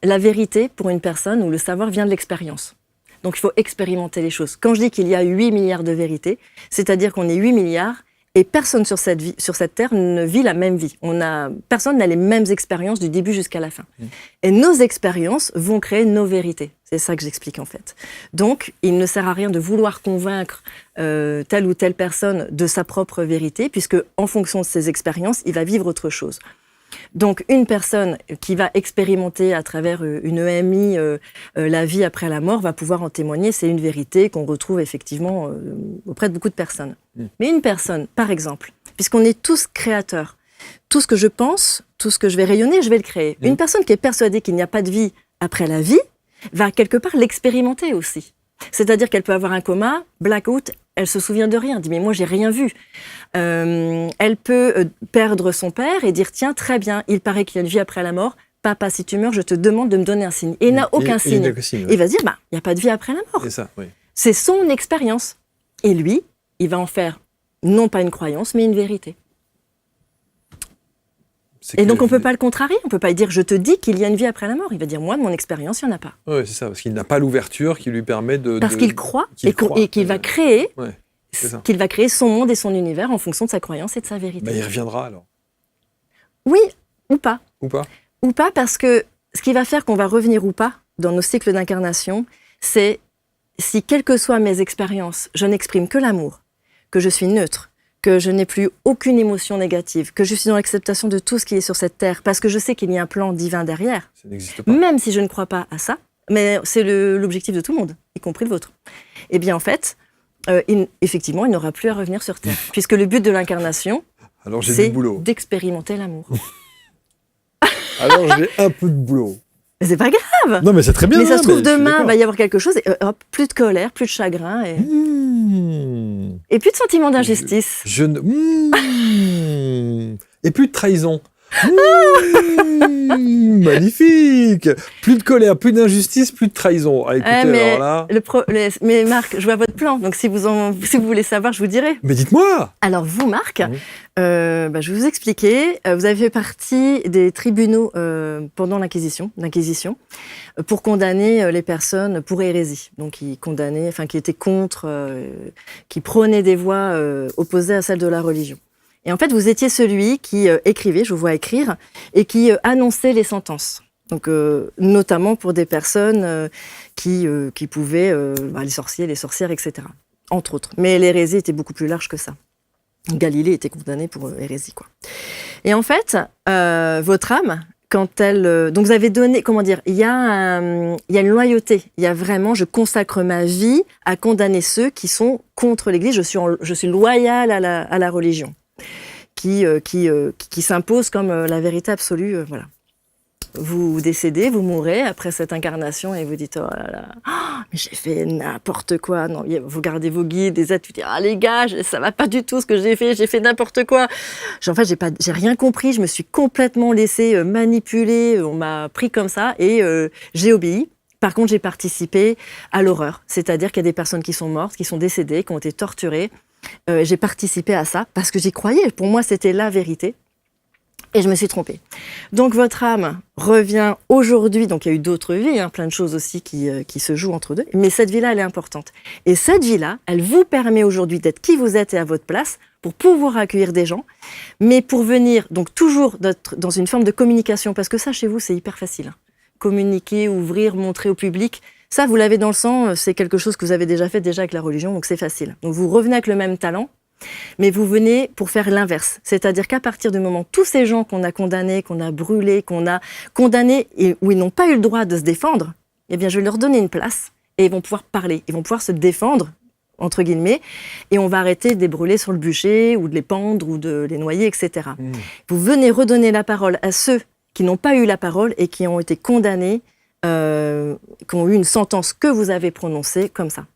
La vérité, pour une personne, ou le savoir, vient de l'expérience. Donc, il faut expérimenter les choses. Quand je dis qu'il y a 8 milliards de vérités, c'est-à-dire qu'on est 8 milliards et personne sur cette Terre ne vit la même vie. Personne n'a les mêmes expériences du début jusqu'à la fin. Et nos expériences vont créer nos vérités. C'est ça que j'explique en fait. Donc, il ne sert à rien de vouloir convaincre telle ou telle personne de sa propre vérité, puisque en fonction de ses expériences, il va vivre autre chose. Donc, une personne qui va expérimenter à travers une EMI la vie après la mort va pouvoir en témoigner. C'est une vérité qu'on retrouve effectivement auprès de beaucoup de personnes. Mais une personne, par exemple, puisqu'on est tous créateurs, tout ce que je pense, tout ce que je vais rayonner, je vais le créer. Une personne qui est persuadée qu'il n'y a pas de vie après la vie va quelque part l'expérimenter aussi. C'est-à-dire qu'elle peut avoir un coma, blackout, elle se souvient de rien, elle dit mais moi j'ai rien vu. Elle peut perdre son père et dire tiens très bien, il paraît qu'il y a une vie après la mort. Papa, si tu meurs, je te demande de me donner un signe. Et il n'a aucun signe. Il va se dire bah il n'y a pas de vie après la mort. C'est ça, oui. C'est son expérience. Et lui, il va en faire non pas une croyance mais une vérité. Et donc, on ne peut pas le contrarier. On ne peut pas lui dire « je te dis qu'il y a une vie après la mort ». Il va dire « moi, de mon expérience, il n'y en a pas ». Oui, c'est ça, parce qu'il n'a pas l'ouverture qui lui permet de... Parce qu'il croit et qu'il va créer, qu'il va créer son monde et son univers en fonction de sa croyance et de sa vérité. Il reviendra alors. Oui, ou pas. Ou pas ? Ou pas, parce que ce qui va faire qu'on va revenir ou pas dans nos cycles d'incarnation, c'est si, quelles que soient mes expériences, je n'exprime que l'amour, que je suis neutre, que je n'ai plus aucune émotion négative, que je suis dans l'acceptation de tout ce qui est sur cette terre, parce que je sais qu'il y a un plan divin derrière. Ça n'existe pas. Même si je ne crois pas à ça, mais c'est l'objectif de tout le monde, y compris le vôtre. Eh bien, en fait, effectivement, il n'aura plus à revenir sur terre, puisque le but de l'incarnation, c'est d'expérimenter l'amour. Alors, j'ai un peu de boulot. Mais c'est pas grave. Non, mais c'est très bien. Mais ça se trouve, demain, il va y avoir quelque chose, et hop, plus de colère, plus de chagrin, et plus de sentiment d'injustice. Et plus de trahison. Magnifique. Plus de colère, plus d'injustice, plus de trahison. Ah, écoutez, alors là... mais Marc, je vois votre plan, donc si vous voulez savoir, je vous dirai. Mais dites-moi. Alors vous, Marc, je vais vous expliquer. Vous avez fait partie des tribunaux pendant l'Inquisition, pour condamner les personnes pour hérésie. Donc qui étaient contre, qui prônaient des voies opposées à celles de la religion. Et en fait, vous étiez celui qui écrivait, je vous vois écrire, et qui annonçait les sentences. Donc, notamment pour des personnes qui pouvaient, les sorciers, les sorcières, etc. Entre autres. Mais l'hérésie était beaucoup plus large que ça. Galilée était condamné pour hérésie, quoi. Et en fait, votre âme, quand elle... donc vous avez donné, comment dire, il y a une loyauté. Il y a vraiment, je consacre ma vie à condamner ceux qui sont contre l'Église. Je suis loyale à la religion, qui s'impose comme la vérité absolue. Voilà. Vous décédez, vous mourrez après cette incarnation et vous dites, oh là là, mais j'ai fait n'importe quoi. Non, vous gardez vos guides, des aides, vous dites, ah les gars, ça va pas du tout ce que j'ai fait n'importe quoi. En fait, j'ai rien compris, je me suis complètement laissée manipuler, on m'a pris comme ça et j'ai obéi. Par contre, j'ai participé à l'horreur, c'est-à-dire qu'il y a des personnes qui sont mortes, qui sont décédées, qui ont été torturées. J'ai participé à ça parce que j'y croyais. Pour moi, c'était la vérité. Et je me suis trompée. Donc votre âme revient aujourd'hui, donc il y a eu d'autres vies, plein de choses aussi qui se jouent entre deux, mais cette vie-là, elle est importante. Et cette vie-là, elle vous permet aujourd'hui d'être qui vous êtes et à votre place, pour pouvoir accueillir des gens, mais pour venir, donc toujours dans une forme de communication, parce que ça, chez vous, c'est hyper facile. Communiquer, ouvrir, montrer au public, ça, vous l'avez dans le sang, c'est quelque chose que vous avez déjà fait avec la religion, donc c'est facile. Donc vous revenez avec le même talent, mais vous venez pour faire l'inverse. C'est-à-dire qu'à partir du moment où tous ces gens qu'on a condamnés, qu'on a brûlés, qu'on a condamnés, et où ils n'ont pas eu le droit de se défendre, eh bien, je vais leur donner une place et ils vont pouvoir parler. Ils vont pouvoir se défendre, entre guillemets, et on va arrêter de les brûler sur le bûcher ou de les pendre ou de les noyer, etc. Vous venez redonner la parole à ceux qui n'ont pas eu la parole et qui ont été condamnés, qui ont eu une sentence que vous avez prononcée comme ça.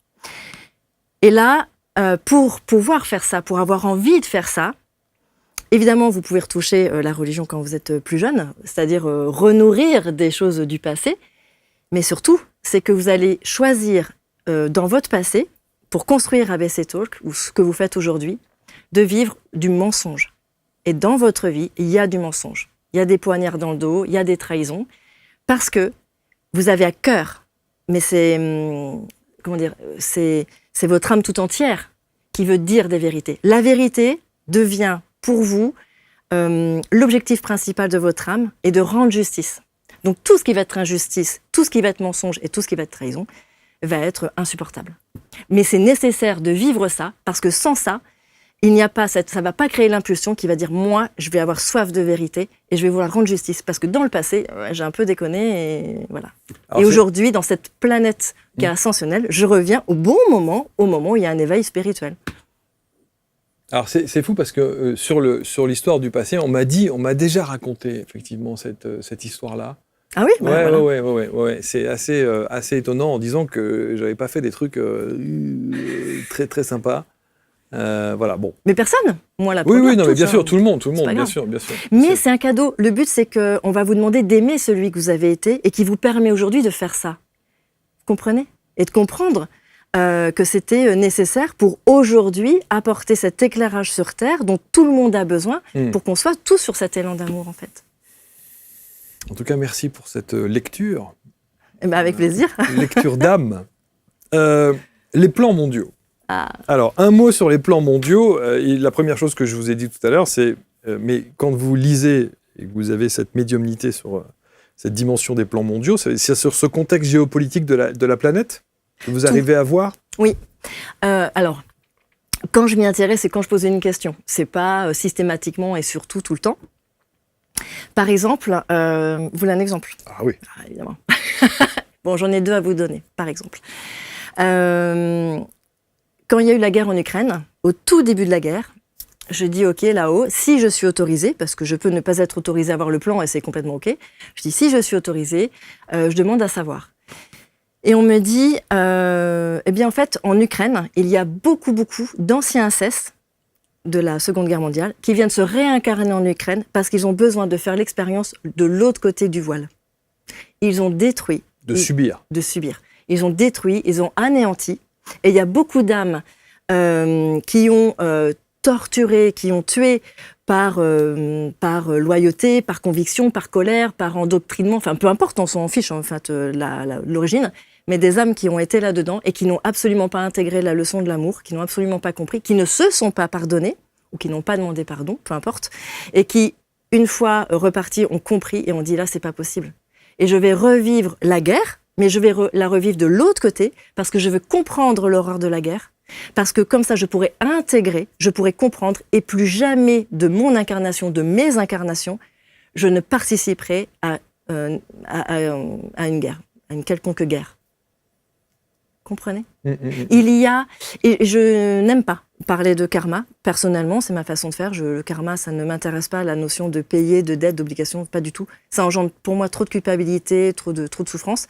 Et là, pour pouvoir faire ça, pour avoir envie de faire ça, évidemment, vous pouvez retoucher la religion quand vous êtes plus jeune, c'est-à-dire renourrir des choses du passé, mais surtout, c'est que vous allez choisir dans votre passé, pour construire ABC Talk, ou ce que vous faites aujourd'hui, de vivre du mensonge. Et dans votre vie, il y a du mensonge. Il y a des poignards dans le dos, il y a des trahisons, parce que vous avez à cœur, mais c'est votre âme tout entière qui veut dire des vérités. La vérité devient pour vous l'objectif principal de votre âme et de rendre justice. Donc tout ce qui va être injustice, tout ce qui va être mensonge et tout ce qui va être trahison va être insupportable. Mais c'est nécessaire de vivre ça parce que sans ça, il n'y a pas ça va pas créer l'impulsion qui va dire moi je vais avoir soif de vérité et je vais vouloir rendre justice parce que dans le passé j'ai un peu déconné et voilà. Alors, et aujourd'hui dans cette planète qui est ascensionnelle, je reviens au bon moment, au moment où il y a un éveil spirituel. Alors c'est fou parce que sur l'histoire du passé, on m'a déjà raconté effectivement cette histoire-là. Ah oui, ouais. C'est assez étonnant en disant que j'avais pas fait des trucs très très sympas. Voilà, bon. Mais personne. Moi, la première. Oui, non, mais bien sûr, tout le monde, bien sûr. Mais c'est un cadeau. Le but, c'est qu'on va vous demander d'aimer celui que vous avez été et qui vous permet aujourd'hui de faire ça. Vous comprenez ? Et de comprendre que c'était nécessaire pour aujourd'hui apporter cet éclairage sur Terre dont tout le monde a besoin pour qu'on soit tous sur cet élan d'amour, en fait. En tout cas, merci pour cette lecture. Eh ben, avec plaisir. Lecture d'âme. Les plans mondiaux. Alors, un mot sur les plans mondiaux. La première chose que je vous ai dit tout à l'heure, c'est mais quand vous lisez et que vous avez cette médiumnité sur cette dimension des plans mondiaux, c'est sur ce contexte géopolitique de la planète que vous arrivez à voir ? Oui. Alors, quand je m'y intéresse, c'est quand je pose une question. C'est pas systématiquement et surtout tout le temps. Par exemple, vous voulez un exemple ? Ah oui. Ah, évidemment. Bon, j'en ai deux à vous donner, par exemple. Quand il y a eu la guerre en Ukraine, au tout début de la guerre, je dis OK là-haut, si je suis autorisée, parce que je peux ne pas être autorisée à voir le plan et c'est complètement OK, je dis si je suis autorisée, je demande à savoir. Et on me dit, eh bien en fait, en Ukraine, il y a beaucoup d'anciens incestes de la Seconde Guerre mondiale qui viennent se réincarner en Ukraine parce qu'ils ont besoin de faire l'expérience de l'autre côté du voile. Ils ont détruit. De subir. Ils ont détruit, ils ont anéanti. Et il y a beaucoup d'âmes qui ont torturé, qui ont tué par loyauté, par conviction, par colère, par endoctrinement, enfin peu importe, on s'en fiche en fait l'origine, mais des âmes qui ont été là-dedans et qui n'ont absolument pas intégré la leçon de l'amour, qui n'ont absolument pas compris, qui ne se sont pas pardonnés, ou qui n'ont pas demandé pardon, peu importe, et qui, une fois repartis, ont compris et ont dit là, c'est pas possible. Et je vais revivre la guerre, mais je vais la revivre de l'autre côté, parce que je veux comprendre l'horreur de la guerre, parce que comme ça, je pourrais intégrer, je pourrais comprendre, et plus jamais de mon incarnation, de mes incarnations, je ne participerai à une guerre, à une quelconque guerre. Comprenez ? Il y a, et je n'aime pas parler de karma, personnellement, c'est ma façon de faire. Le karma, ça ne m'intéresse pas, la notion de payer, de dette, d'obligation, pas du tout. Ça engendre pour moi trop de culpabilité, trop de souffrance.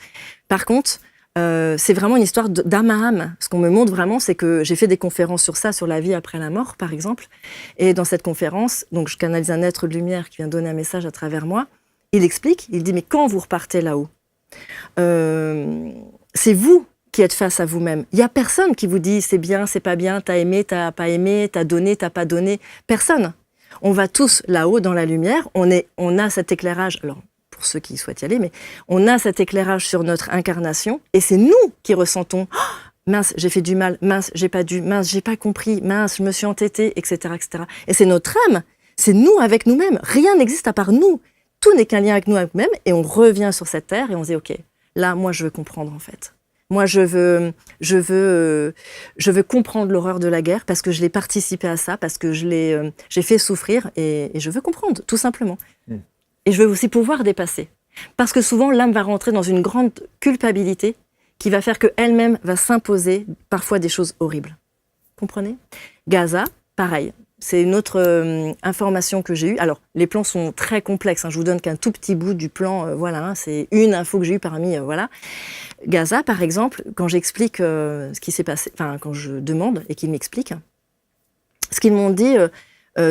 Par contre, c'est vraiment une histoire d'âme à âme. Ce qu'on me montre vraiment, c'est que j'ai fait des conférences sur ça, sur la vie après la mort, par exemple. Et dans cette conférence, donc je canalise un être de lumière qui vient donner un message à travers moi. Il explique, il dit, mais quand vous repartez là-haut, c'est vous qui êtes face à vous-même. Il n'y a personne qui vous dit c'est bien, c'est pas bien, t'as aimé, t'as pas aimé, t'as donné, t'as pas donné. Personne. On va tous là-haut dans la lumière. On a cet éclairage. Alors, pour ceux qui souhaitent y aller, mais on a cet éclairage sur notre incarnation et c'est nous qui ressentons oh, mince, j'ai fait du mal, mince, j'ai pas dû, mince, j'ai pas compris, mince, je me suis entêtée, etc., etc. Et c'est notre âme, c'est nous avec nous-mêmes. Rien n'existe à part nous. Tout n'est qu'un lien avec nous-mêmes et on revient sur cette terre et on se dit ok, là, moi, je veux comprendre en fait. Moi, je veux comprendre l'horreur de la guerre parce que je l'ai participé à ça, parce que j'ai fait souffrir et je veux comprendre, tout simplement. Et je veux aussi pouvoir dépasser. Parce que souvent, l'âme va rentrer dans une grande culpabilité qui va faire qu'elle-même va s'imposer parfois des choses horribles. Comprenez ? Gaza, pareil. C'est une autre information que j'ai eue. Alors, les plans sont très complexes. Je vous donne qu'un tout petit bout du plan. Voilà, c'est une info que j'ai eue parmi. Voilà. Gaza, par exemple, quand j'explique ce qui s'est passé, enfin, quand je demande et qu'ils m'expliquent, ce qu'ils m'ont dit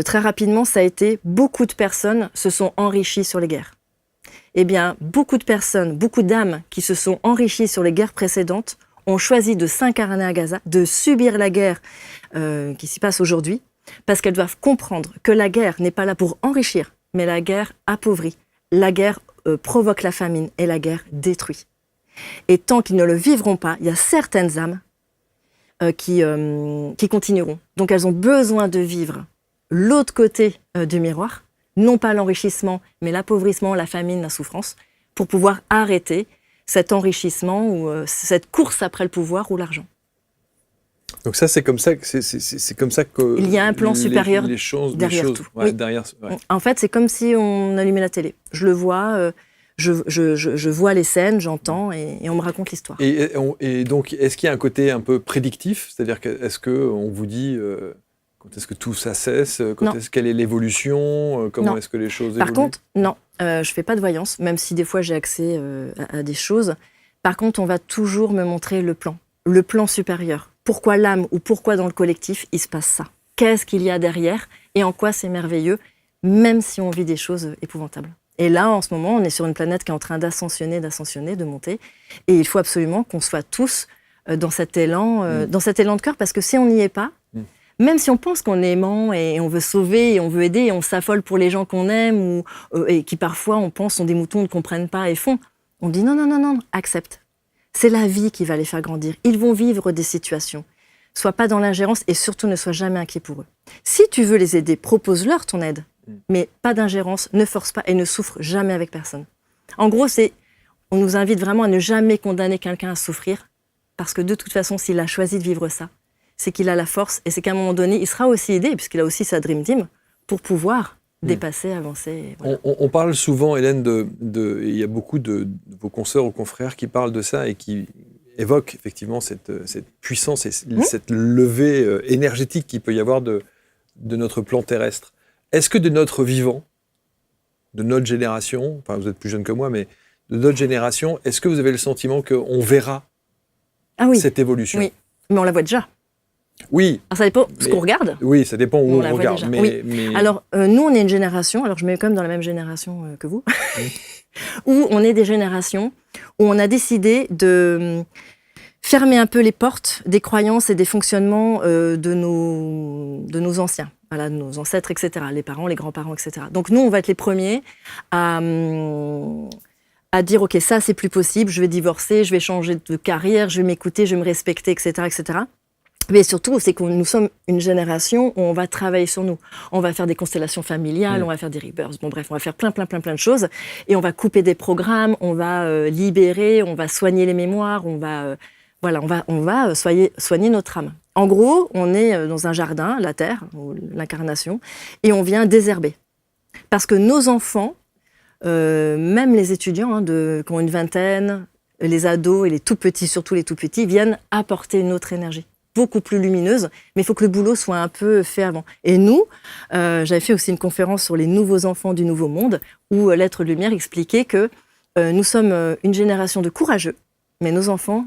très rapidement, ça a été beaucoup de personnes se sont enrichies sur les guerres. Eh bien, beaucoup de personnes, beaucoup d'âmes qui se sont enrichies sur les guerres précédentes ont choisi de s'incarner à Gaza, de subir la guerre qui s'y passe aujourd'hui, parce qu'elles doivent comprendre que la guerre n'est pas là pour enrichir, mais la guerre appauvrit. La guerre provoque la famine et la guerre détruit. Et tant qu'ils ne le vivront pas, il y a certaines âmes qui continueront. Donc elles ont besoin de vivre l'autre côté du miroir, non pas l'enrichissement, mais l'appauvrissement, la famine, la souffrance, pour pouvoir arrêter cet enrichissement ou cette course après le pouvoir ou l'argent. Donc ça, c'est comme ça que c'est comme ça que il y a un plan supérieur derrière tout. Ouais, oui. derrière, ouais. En fait, c'est comme si on allumait la télé. Je le vois, je vois les scènes, j'entends et on me raconte l'histoire. Et donc, est-ce qu'il y a un côté un peu prédictif ? C'est-à-dire est-ce qu'on vous dit quand est-ce que tout ça cesse ? Quelle est l'évolution ? Comment est-ce que les choses évoluent ? Par contre, non, je fais pas de voyance, même si des fois j'ai accès à des choses. Par contre, on va toujours me montrer le plan supérieur. Pourquoi l'âme ou pourquoi dans le collectif, il se passe ça ? Qu'est-ce qu'il y a derrière et en quoi c'est merveilleux, même si on vit des choses épouvantables. Et là, en ce moment, on est sur une planète qui est en train d'ascensionner, de monter. Et il faut absolument qu'on soit tous dans cet élan de cœur, parce que si on n'y est pas, même si on pense qu'on est aimant et on veut sauver et on veut aider et on s'affole pour les gens qu'on aime et qui parfois, on pense, sont des moutons, ne comprennent pas et font, on dit non, accepte. C'est la vie qui va les faire grandir. Ils vont vivre des situations. Sois pas dans l'ingérence et surtout ne sois jamais inquiet pour eux. Si tu veux les aider, propose-leur ton aide. Mais pas d'ingérence, ne force pas et ne souffre jamais avec personne. En gros, on nous invite vraiment à ne jamais condamner quelqu'un à souffrir, parce que de toute façon, s'il a choisi de vivre ça, c'est qu'il a la force et c'est qu'à un moment donné, il sera aussi aidé, puisqu'il a aussi sa Dream Team, pour pouvoir dépasser, avancer. Voilà. On parle souvent, Hélène, il y a beaucoup de vos consoeurs ou confrères qui parlent de ça et qui évoquent effectivement cette puissance et cette levée énergétique qu'il peut y avoir de notre plan terrestre. Est-ce que de notre vivant, de notre génération, enfin vous êtes plus jeune que moi, mais de notre génération, est-ce que vous avez le sentiment qu'on verra cette évolution ? Oui, mais on la voit déjà. Oui. Alors ça dépend ce qu'on regarde. Oui, ça dépend où on regarde. Mais... Alors, nous, on est une génération, alors je mets quand même dans la même génération que vous, où on est des générations où on a décidé de fermer un peu les portes des croyances et des fonctionnements de nos anciens. Voilà, de nos ancêtres, etc., les parents, les grands-parents, etc. Donc nous, on va être les premiers à dire, OK, ça, c'est plus possible, je vais divorcer, je vais changer de carrière, je vais m'écouter, je vais me respecter, etc., etc. Mais surtout, c'est que nous sommes une génération où on va travailler sur nous. On va faire des constellations familiales, on va faire des rebirths. Bon, bref, on va faire plein de choses. Et on va couper des programmes, on va libérer, on va soigner les mémoires, on va soigner notre âme. En gros, on est dans un jardin, la Terre, ou l'incarnation, et on vient désherber. Parce que nos enfants, même les étudiants qui ont une vingtaine, les ados et les tout petits, surtout les tout petits, viennent apporter une autre énergie, beaucoup plus lumineuse, mais il faut que le boulot soit un peu fait avant. Et nous, j'avais fait aussi une conférence sur les nouveaux enfants du Nouveau Monde, où l'être lumière expliquait que nous sommes une génération de courageux, mais nos enfants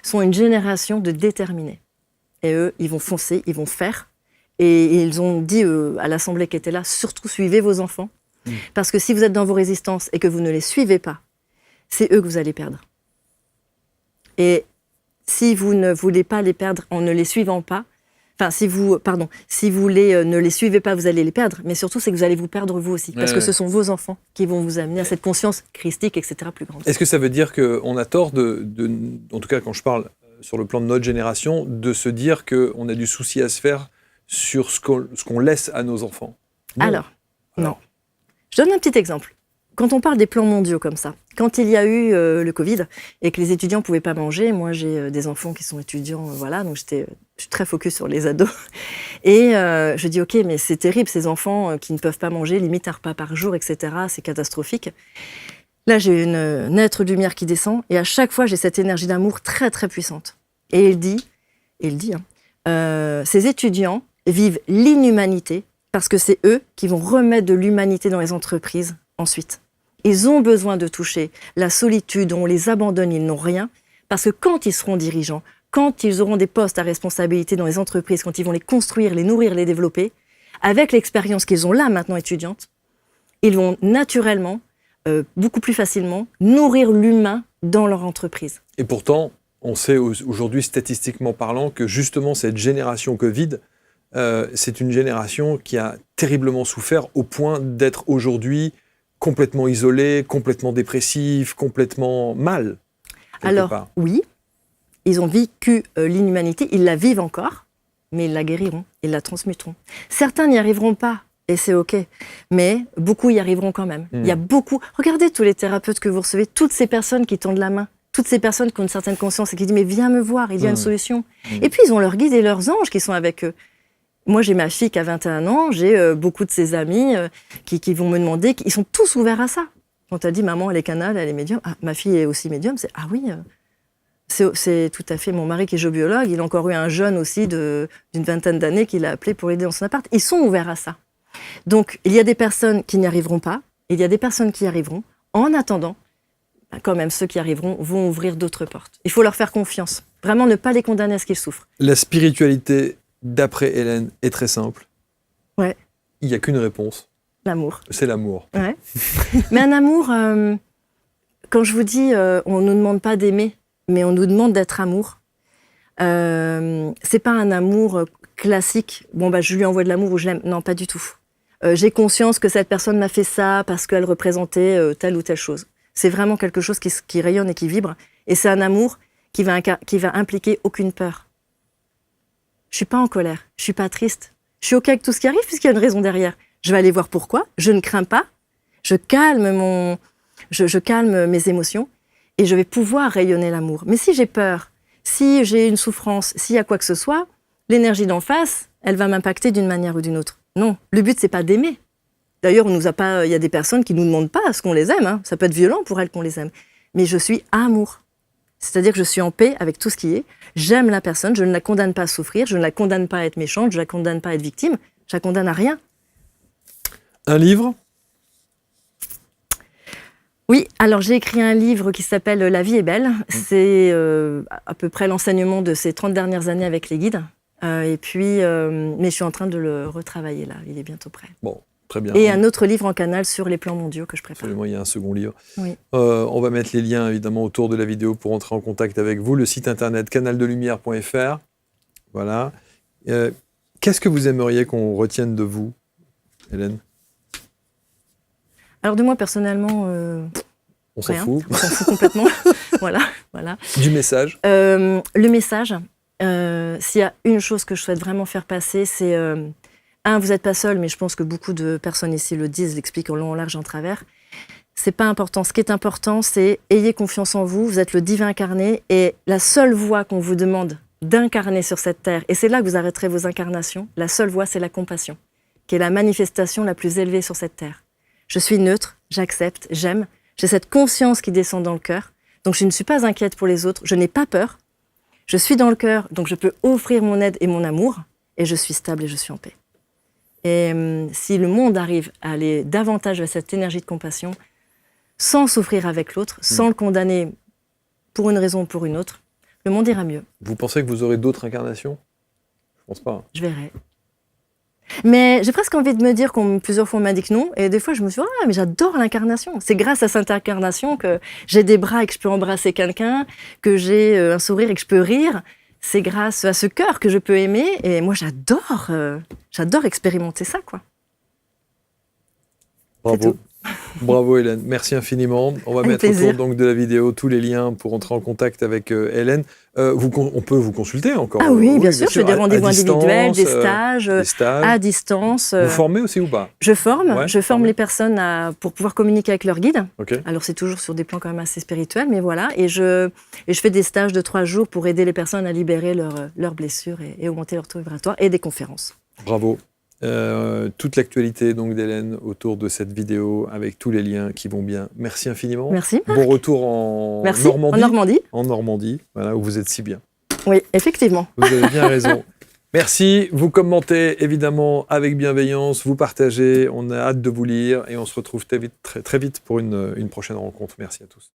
sont une génération de déterminés. Et eux, ils vont foncer, ils vont faire. Et ils ont dit à l'assemblée qui était là, surtout suivez vos enfants, parce que si vous êtes dans vos résistances et que vous ne les suivez pas, c'est eux que vous allez perdre. Et si vous ne voulez pas les perdre en ne les suivant pas, si vous ne les suivez pas, vous allez les perdre, mais surtout, c'est que vous allez vous perdre vous aussi, parce que ce sont vos enfants qui vont vous amener à cette conscience christique, etc., plus grande. Est-ce que ça veut dire qu'on a tort en tout cas quand je parle sur le plan de notre génération, de se dire qu'on a du souci à se faire sur ce qu'on laisse à nos enfants? Non. Je donne un petit exemple. Quand on parle des plans mondiaux comme ça, quand il y a eu le Covid et que les étudiants ne pouvaient pas manger, moi j'ai des enfants qui sont étudiants, donc je suis très focus sur les ados. Et je dis, ok, mais c'est terrible, ces enfants qui ne peuvent pas manger, limite un repas par jour, etc., c'est catastrophique. Là, j'ai une être lumière qui descend et à chaque fois, j'ai cette énergie d'amour très, très puissante. Et il dit, ces étudiants vivent l'inhumanité parce que c'est eux qui vont remettre de l'humanité dans les entreprises ensuite. Ils ont besoin de toucher la solitude, on les abandonne, ils n'ont rien, parce que quand ils seront dirigeants, quand ils auront des postes à responsabilité dans les entreprises, quand ils vont les construire, les nourrir, les développer, avec l'expérience qu'ils ont là maintenant étudiante, ils vont naturellement, beaucoup plus facilement, nourrir l'humain dans leur entreprise. Et pourtant, on sait aujourd'hui, statistiquement parlant, que justement cette génération Covid, c'est une génération qui a terriblement souffert au point d'être aujourd'hui complètement isolée, complètement dépressive, complètement mal. Alors, oui, ils ont vécu l'inhumanité, ils la vivent encore, mais ils la guériront, ils la transmuteront. Certains n'y arriveront pas, et c'est OK, mais beaucoup y arriveront quand même. Il y a beaucoup... Regardez tous les thérapeutes que vous recevez, toutes ces personnes qui tendent la main, toutes ces personnes qui ont une certaine conscience et qui disent « mais viens me voir, il y a une solution ». Et puis, ils ont leurs guides et leurs anges qui sont avec eux. Moi, j'ai ma fille qui a 21 ans, j'ai beaucoup de ses amis qui vont me demander, ils sont tous ouverts à ça. Quand elle dit « maman, elle est canal, elle est médium », ah, ma fille est aussi médium, c'est « ah oui ». C'est tout à fait mon mari qui est géobiologue, il a encore eu un jeune aussi d'une vingtaine d'années qu'il a appelé pour l'aider dans son appart. Ils sont ouverts à ça. Donc, il y a des personnes qui n'y arriveront pas, il y a des personnes qui y arriveront. En attendant, quand même, ceux qui arriveront vont ouvrir d'autres portes. Il faut leur faire confiance. Vraiment, ne pas les condamner à ce qu'ils souffrent. La spiritualité, d'après Hélène, est très simple. Ouais. Il n'y a qu'une réponse. L'amour. C'est l'amour. Ouais. Mais un amour, quand je vous dis, on ne nous demande pas d'aimer, mais on nous demande d'être amour. C'est pas un amour classique. Bon, je lui envoie de l'amour ou je l'aime. Non, pas du tout. J'ai conscience que cette personne m'a fait ça parce qu'elle représentait telle ou telle chose. C'est vraiment quelque chose qui rayonne et qui vibre. Et c'est un amour qui va impliquer aucune peur. Je suis pas en colère. Je suis pas triste. Je suis OK avec tout ce qui arrive puisqu'il y a une raison derrière. Je vais aller voir pourquoi. Je ne crains pas. Je calme mes émotions. Et je vais pouvoir rayonner l'amour. Mais si j'ai peur, si j'ai une souffrance, s'il y a quoi que ce soit, l'énergie d'en face, elle va m'impacter d'une manière ou d'une autre. Non, le but, c'est pas d'aimer. D'ailleurs, il y a des personnes qui nous demandent pas à ce qu'on les aime. Hein. Ça peut être violent pour elles qu'on les aime. Mais je suis amour. C'est-à-dire que je suis en paix avec tout ce qui est. J'aime la personne, je ne la condamne pas à souffrir, je ne la condamne pas à être méchante, je ne la condamne pas à être victime, je la condamne à rien. Un livre ? Oui, alors j'ai écrit un livre qui s'appelle « La vie est belle ». C'est à peu près l'enseignement de ces 30 dernières années avec les guides. Mais je suis en train de le retravailler là, il est bientôt prêt. Bon, très bien. Et un autre livre en canal sur les plans mondiaux que je prépare. Absolument, il y a un second livre. Oui. On va mettre les liens évidemment autour de la vidéo pour entrer en contact avec vous. Le site internet canaldelumière.fr. Voilà. Qu'est-ce que vous aimeriez qu'on retienne de vous, Hélène ? Alors de moi personnellement, on s'en rien. fout. On s'en fout complètement. voilà. Du message. Le message, s'il y a une chose que je souhaite vraiment faire passer, c'est vous n'êtes pas seul, mais je pense que beaucoup de personnes ici le disent, l'expliquent en long, en large, en travers. C'est pas important. Ce qui est important, c'est ayez confiance en vous. Vous êtes le divin incarné et la seule voie qu'on vous demande d'incarner sur cette terre, et c'est là que vous arrêterez vos incarnations, la seule voie, c'est la compassion, qui est la manifestation la plus élevée sur cette terre. Je suis neutre, j'accepte, j'aime, j'ai cette conscience qui descend dans le cœur, donc je ne suis pas inquiète pour les autres, je n'ai pas peur, je suis dans le cœur, donc je peux offrir mon aide et mon amour, et je suis stable et je suis en paix. Et si le monde arrive à aller davantage vers cette énergie de compassion, sans souffrir avec l'autre, sans le condamner pour une raison ou pour une autre, le monde ira mieux. Vous pensez que vous aurez d'autres incarnations? Je pense pas. Je verrai. Mais j'ai presque envie de me dire, plusieurs fois on m'a dit que non, et des fois je me suis dit, ah mais j'adore l'incarnation. C'est grâce à cette incarnation que j'ai des bras et que je peux embrasser quelqu'un, que j'ai un sourire et que je peux rire. C'est grâce à ce cœur que je peux aimer, et moi j'adore expérimenter ça, quoi. Bravo. Bravo Hélène, merci infiniment. On va mettre autour donc de la vidéo tous les liens pour entrer en contact avec Hélène. On peut vous consulter encore? Ah oui, bien sûr, je fais des rendez-vous individuels, des stages à distance. Vous formez aussi ou pas? Je forme les personnes pour pouvoir communiquer avec leur guide. Okay. Alors c'est toujours sur des plans quand même assez spirituels, mais voilà. Et je fais des stages de 3 jours pour aider les personnes à libérer leurs blessures et augmenter leur taux vibratoire, et des conférences. Bravo. Toute l'actualité donc d'Hélène autour de cette vidéo avec tous les liens qui vont bien. Merci infiniment. Merci. Bon retour Normandie. En Normandie, voilà, où vous êtes si bien. Oui, effectivement. Vous avez bien raison. Merci. Vous commentez évidemment avec bienveillance, vous partagez. On a hâte de vous lire et on se retrouve très vite pour une prochaine rencontre. Merci à tous.